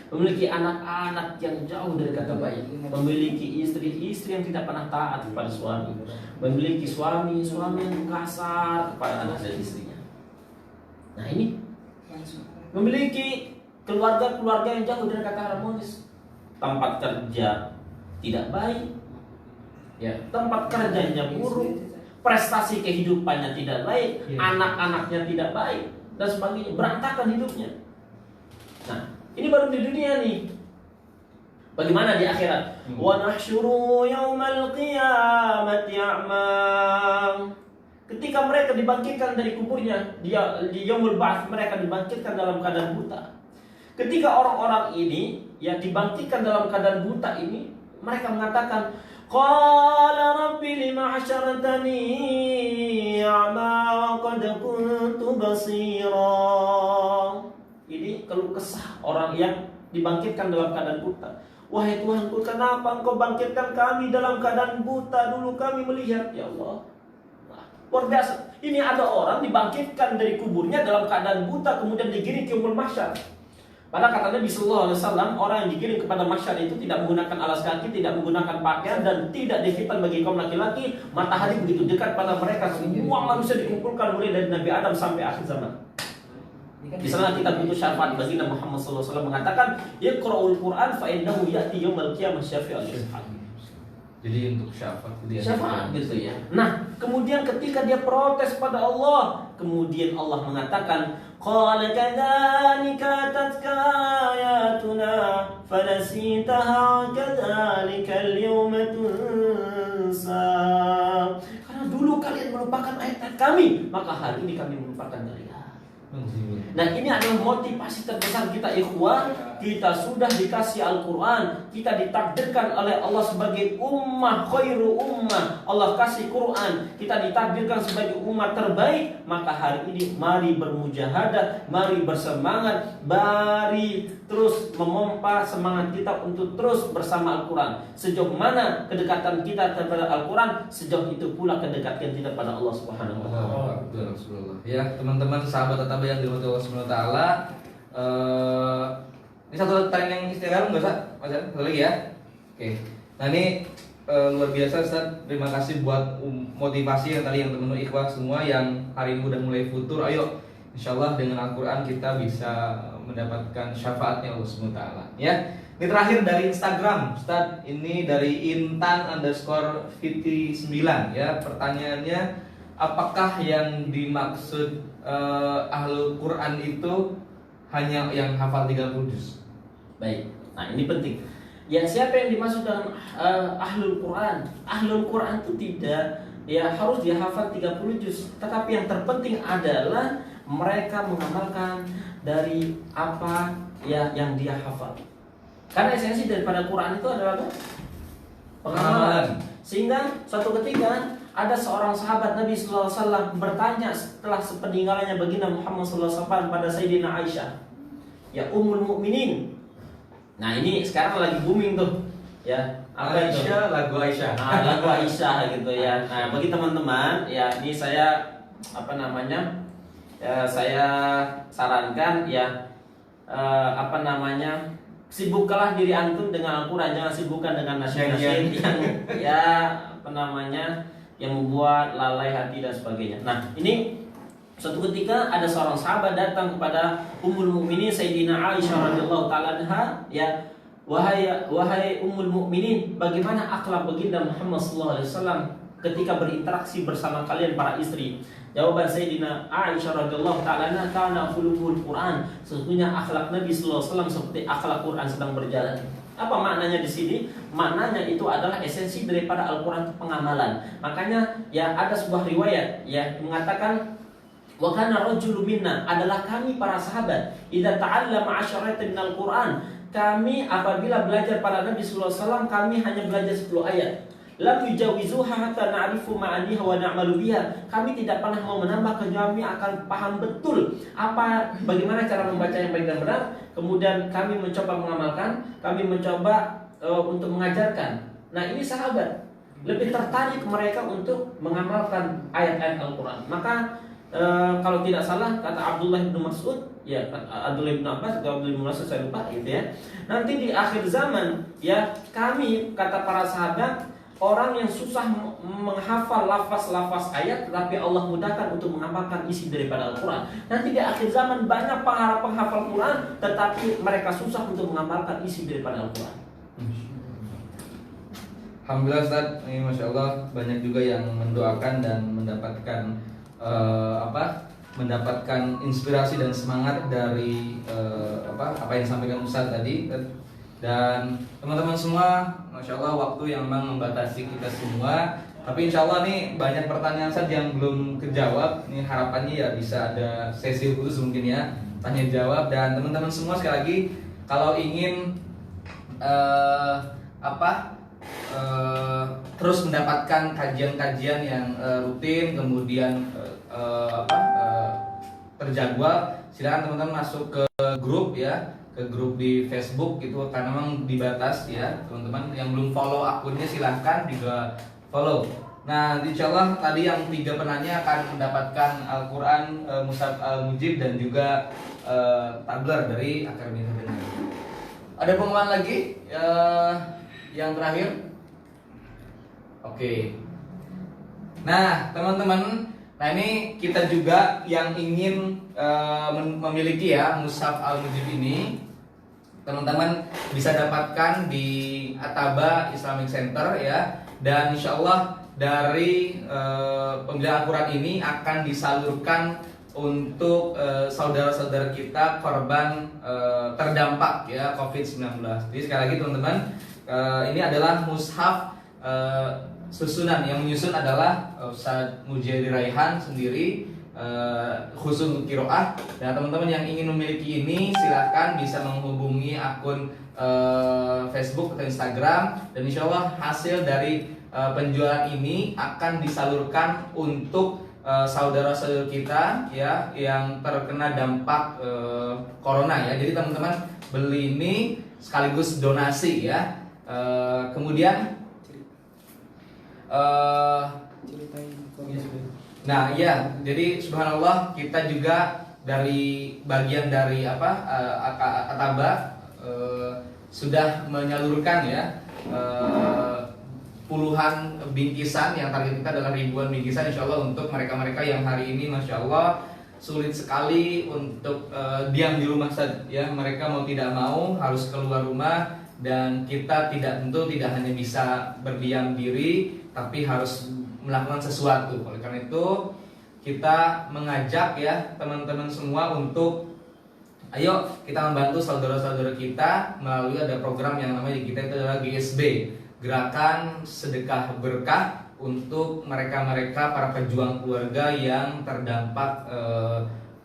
Memiliki anak-anak yang jauh dari kata baik, memiliki istri-istri yang tidak pernah taat kepada suami, memiliki suami yang kasar kepada anak dan istrinya. Nah, ini memiliki keluarga-keluarga yang jauh dari kata harmonis, tempat kerja tidak baik, ya, tempat kerjanya buruk, prestasi kehidupannya tidak baik, anak-anaknya tidak baik dan sebagainya, berantakan hidupnya. Nah, ini baru di dunia nih. Bagaimana di akhirat? Wa nahsyuru yaumal qiyamati a'ma. Ketika mereka dibangkitkan dari kuburnya, di yaumul ba'ts, mereka dibangkitkan dalam keadaan buta. Ketika orang-orang ini ya dibangkitkan dalam keadaan buta ini, mereka mengatakan, qala rabbi lima hasyartani a'ma wa qad kuntu basira. Ini keluh kesah orang yang dibangkitkan dalam keadaan buta. Wahai Tuhanku, kenapa engkau bangkitkan kami dalam keadaan buta? Dulu kami melihat, ya Allah. Nah, luar biasa. Ini ada orang dibangkitkan dari kuburnya dalam keadaan buta, kemudian digiring ke yaumul mahsyar. Pada kata Nabi sallallahu alaihi wasallam, orang yang digiring kepada mahsyar itu tidak menggunakan alas kaki, tidak menggunakan pakaian, dan tidak dihitan bagi kaum laki-laki. Matahari begitu dekat pada mereka. Semua manusia dikumpulkan mulai dari Nabi Adam sampai akhir zaman. Di sana kita butuh syafaat. Baginda Muhammad SAW mengatakan, "Iqra'ul Qur'an fa innahu ya'ti yaumil qiyamah syafi'an li ashabi." Jadi untuk syafaat dia. Syafaat gitu ya. Nah, kemudian ketika dia protes pada Allah, kemudian Allah mengatakan, "Qala kadzalika tatka ayatuna fanasitaha kadzalika al-yawma tunsa." Karena dulu kalian melupakan ayat-ayat kami, maka hari ini kami melupakan kalian. Nah, ini adalah motivasi terbesar kita, ikhwah. Kita sudah dikasih Al-Quran, kita ditakdirkan oleh Allah sebagai ummah khairu ummah. Allah kasih Quran, kita ditakdirkan sebagai umat terbaik. Maka hari ini mari bermujahadah, mari bersemangat, mari terus memompa semangat kita untuk terus bersama Al-Quran. Sejauh mana kedekatan kita kepada Al-Quran, sejauh itu pula kedekatan kita pada Allah Subhanahu wa Ta'ala. Ya, teman-teman sahabat tetap yang dirahmati Allah Subhanahu wa Ta'ala, ini satu tanya yang istimewa nggak usah, satu lagi ya. Oke. Nah ini luar biasa Ustaz. Terima kasih buat motivasi yang tadi yang teman-teman ikhwah semua yang hari ini udah mulai futur. Ayo, insyaallah dengan Al-Quran kita bisa mendapatkan syafaatnya Allah Subhanahu wa Ta'ala. Ya. Ini terakhir dari Instagram, Ustaz. Ini dari Intan_59 ya. Pertanyaannya, apakah yang dimaksud Ahlul Quran itu hanya yang hafal 30 juz? Baik, nah ini penting. Ya, siapa yang dimaksud dalam Ahlul Quran? Ahlul Quran itu tidak ya harus dia hafal 30 juz, tetapi yang terpenting adalah mereka mengamalkan dari apa ya yang dia hafal. Karena esensi daripada Quran itu adalah apa? Pengamalan. Sehingga suatu ketika ada seorang sahabat Nabi Sallallahu Alaihi Wasallam bertanya setelah sepeninggalannya baginda Muhammad Sallallahu Alaihi Wasallam pada Sayyidina Aisyah, ya Ummul Mukminin. Nah ini sekarang lagi booming tuh, ya apa itu? Aisyah, lagu Aisyah. Nah, lagu Aisyah gitu ya. Nah bagi teman-teman, ya ini saya apa namanya? Ya, saya sarankan ya apa namanya? Sibukkanlah diri antum dengan Al-Quran, jangan sibukkan dengan nasyid-nasyid yang ya apa namanya? Yang membuat lalai hati dan sebagainya. Nah, ini suatu ketika ada seorang sahabat datang kepada Ummul Mukminin Sayyidina Aisyah radhiyallahu taala anha, ya, wahai Ummul Mukminin, bagaimana akhlak baginda Muhammad sallallahu alaihi wasallam ketika berinteraksi bersama kalian para istri? Jawaban Sayyidina Aisyah radhiyallahu taala anha, kana khuluqul Quran. Sesungguhnya akhlak Nabi sallallahu alaihi wasallam seperti akhlak Quran sedang berjalan. Apa maknanya di sini? Maknanya itu adalah esensi daripada Al-Quran, pengamalan. Makanya ya ada sebuah riwayat ya mengatakan, wa kana rajulun minna, adalah kami para sahabat, idza ta'allama 'asharatan minal Quran, kami apabila belajar pada Nabi sallallahu alaihi wasallam, kami hanya belajar 10 ayat. Lam yujawizuha hatta na'rifu ma'aniha wa na'malu biha. Kami tidak pernah mau menambah, kami akan paham betul bagaimana cara membaca yang baik dan benar. Kemudian kami mencoba mengamalkan, kami mencoba untuk mengajarkan. Nah, ini sahabat lebih tertarik mereka untuk mengamalkan ayat-ayat Al-Quran. Maka kalau tidak salah kata Abdullah bin Mas'ud, ya Abdullah bin Abbas atau Abdullah bin Mas'ud, saya lupa gitu ya. Nanti di akhir zaman ya kami, kata para sahabat, orang yang susah menghafal lafaz-lafaz ayat, tetapi Allah mudahkan untuk mengamalkan isi daripada Al-Quran. Nanti di akhir zaman banyak penghafal Quran, tetapi mereka susah untuk mengamalkan isi daripada Al-Quran. Alhamdulillah Ustaz, ini Masya Allah banyak juga yang mendoakan dan mendapatkan mendapatkan inspirasi dan semangat dari apa yang disampaikan Ustaz tadi. Dan teman-teman semua, Masya Allah waktu yang memang membatasi kita semua. Tapi Insya Allah nih banyak pertanyaan saja yang belum kejawab. Ini harapannya ya bisa ada sesi khusus mungkin ya, tanya jawab. Dan teman-teman semua sekali lagi, kalau ingin terus mendapatkan kajian-kajian yang rutin, kemudian terjadwal, silakan teman-teman masuk ke grup ya, ke grup di Facebook gitu, karena memang dibatas ya teman-teman. Yang belum follow akunnya silahkan juga follow. Nah insyaallah tadi yang 3 penanya akan mendapatkan Al-Quran, Mushaf Al-Mujib dan juga tabler dari Akademi Dengar. Ada pengumuman lagi yang terakhir. Oke. Nah teman-teman, Nah ini kita juga yang ingin memiliki ya Mushaf Al-Mujib ini, teman-teman bisa dapatkan di Ataba Islamic Center ya. Dan insya Allah dari pembelian Al-Quran ini akan disalurkan untuk saudara-saudara kita korban terdampak ya COVID-19. Jadi sekali lagi teman-teman, ini adalah mushaf susunan yang menyusun adalah Ustaz Mujahid Raihan sendiri, khusus untuk qiraah. Dan teman-teman yang ingin memiliki ini silahkan bisa menghubungi akun Facebook atau Instagram, dan insya Allah hasil dari penjualan ini akan disalurkan untuk saudara-saudara kita ya yang terkena dampak corona ya. Jadi teman-teman beli ini sekaligus donasi ya. Kemudian Ceritain nah ya, jadi subhanallah kita juga dari bagian dari Ataba sudah menyalurkan ya puluhan bingkisan, yang target kita adalah ribuan bingkisan insya Allah untuk mereka-mereka yang hari ini masya Allah sulit sekali untuk diam di rumah saja ya. Mereka mau tidak mau harus keluar rumah, dan kita tentu tidak hanya bisa berdiam diri, tapi harus melakukan sesuatu. Oleh karena itu kita mengajak ya teman-teman semua untuk ayo kita membantu saudara-saudara kita melalui ada program yang namanya kita itu adalah GSB, Gerakan Sedekah Berkah, untuk mereka-mereka para pejuang keluarga yang terdampak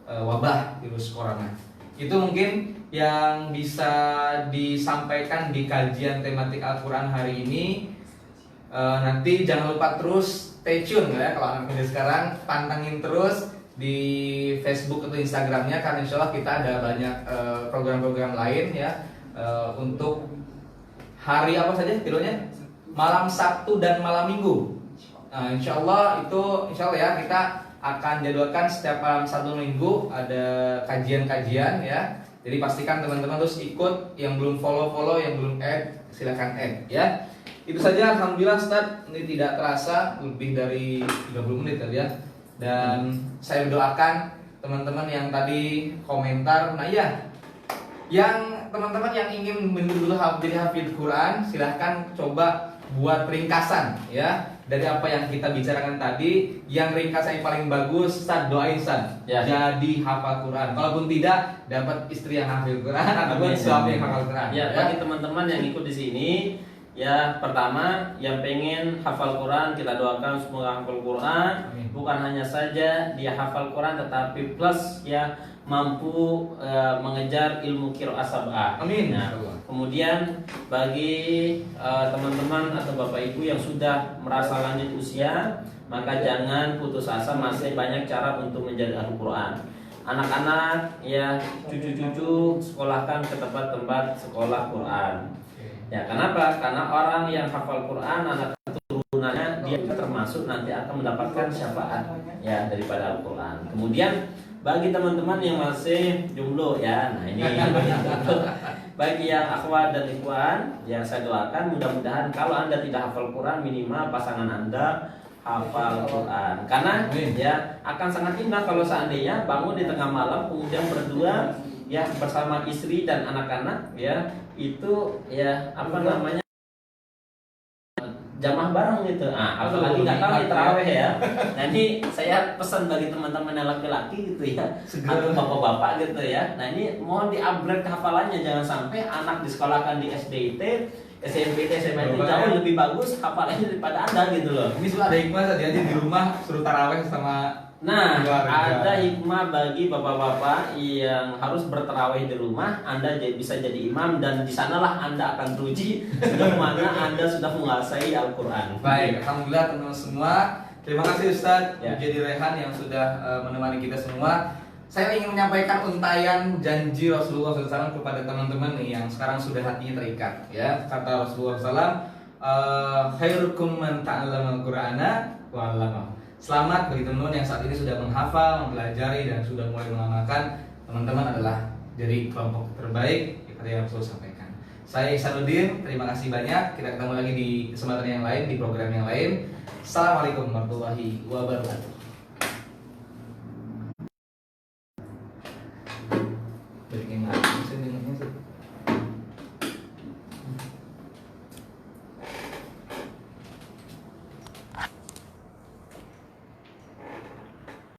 wabah virus corona. Itu mungkin yang bisa disampaikan di kajian tematik Al-Quran hari ini. Nanti jangan lupa terus stay tune ya, kalau anak muda sekarang pantengin terus di Facebook atau Instagramnya, karena insya Allah kita ada banyak program-program lain ya untuk hari apa saja titelnya, malam Sabtu dan malam Minggu. Nah, insya Allah ya kita akan jadwalkan setiap malam Sabtu Minggu ada kajian-kajian ya. Jadi pastikan teman-teman terus ikut. Yang belum follow, yang belum add silahkan add ya. Itu saja, alhamdulillah Ustaz, ini tidak terasa lebih dari 30 menit tadi ya. Dan saya doakan teman-teman yang tadi komentar, nah ya, yang teman-teman yang ingin menjadi hafidh Quran, silahkan coba buat ringkasan ya dari apa yang kita bicarakan tadi. Yang ringkasan yang paling bagus, Ustaz, doain Ustaz ya, jadi hafal Quran. Kalaupun tidak, dapat istri yang hafal Quran ataupun suami yang hafal Quran. Ya, bagi teman-teman yang ikut di sini, ya pertama yang pengen hafal Quran, kita doakan semoga hafal Quran. Amin. Bukan hanya saja dia hafal Quran, tetapi plus ya mampu mengejar ilmu qiraah sab'ah. Amin. Nah, kemudian bagi teman-teman atau bapak ibu yang sudah merasa lanjut usia, maka jangan putus asa, masih banyak cara untuk menjadi ahli Quran. Anak-anak ya, cucu-cucu sekolahkan ke tempat-tempat sekolah Quran. Ya, kenapa? Karena orang yang hafal Quran, anak keturunannya dia termasuk nanti akan mendapatkan syafaat ya daripada Al-Quran. Kemudian bagi teman-teman yang masih jomblo ya, nah ini bagi yang akhwat dan ikhwan, ya saya doakan mudah-mudahan kalau Anda tidak hafal Quran, minimal pasangan Anda hafal Quran. Karena ya akan sangat indah kalau seandainya bangun di tengah malam kemudian berdua ya bersama istri dan anak-anak ya, itu ya apa namanya, jamaah bareng gitu. Nah, apalagi nggak tahu di taraweh ya. Nah ini saya pesan bagi teman-teman yang laki-laki gitu ya, atau bapak-bapak gitu ya. Nah ini mohon di-upgrade hafalannya, jangan sampai anak disekolahkan di SDIT, SMP, SMA itu jauh lebih bagus hafalannya daripada Anda gitu loh. Ini sudah ada hikmah tadi aja di rumah suruh taraweh sama. Nah, keluarga. ada hikmah bagi bapak-bapak yang harus bertarawih di rumah. Anda bisa jadi imam, dan di sanalah Anda akan teruji sejauh mana Anda sudah menguasai Al-Quran. Baik, alhamdulillah teman-teman semua. Terima kasih Ustaz Ya. Mujahid Raihan yang sudah menemani kita semua. Saya ingin menyampaikan untayan janji Rasulullah SAW kepada teman-teman nih yang sekarang sudah hatinya terikat. Ya, kata Rasulullah SAW, khairukum man ta'allama al-Qur'ana wa 'allamahu. Selamat bagi teman-teman yang saat ini sudah menghafal, mempelajari, dan sudah mulai mengamalkan. Teman-teman adalah jadi kelompok terbaik yang Rasul sampaikan. Saya Ihsanuddin, terima kasih banyak. Kita ketemu lagi di kesempatan yang lain, di program yang lain. Assalamualaikum warahmatullahi wabarakatuh.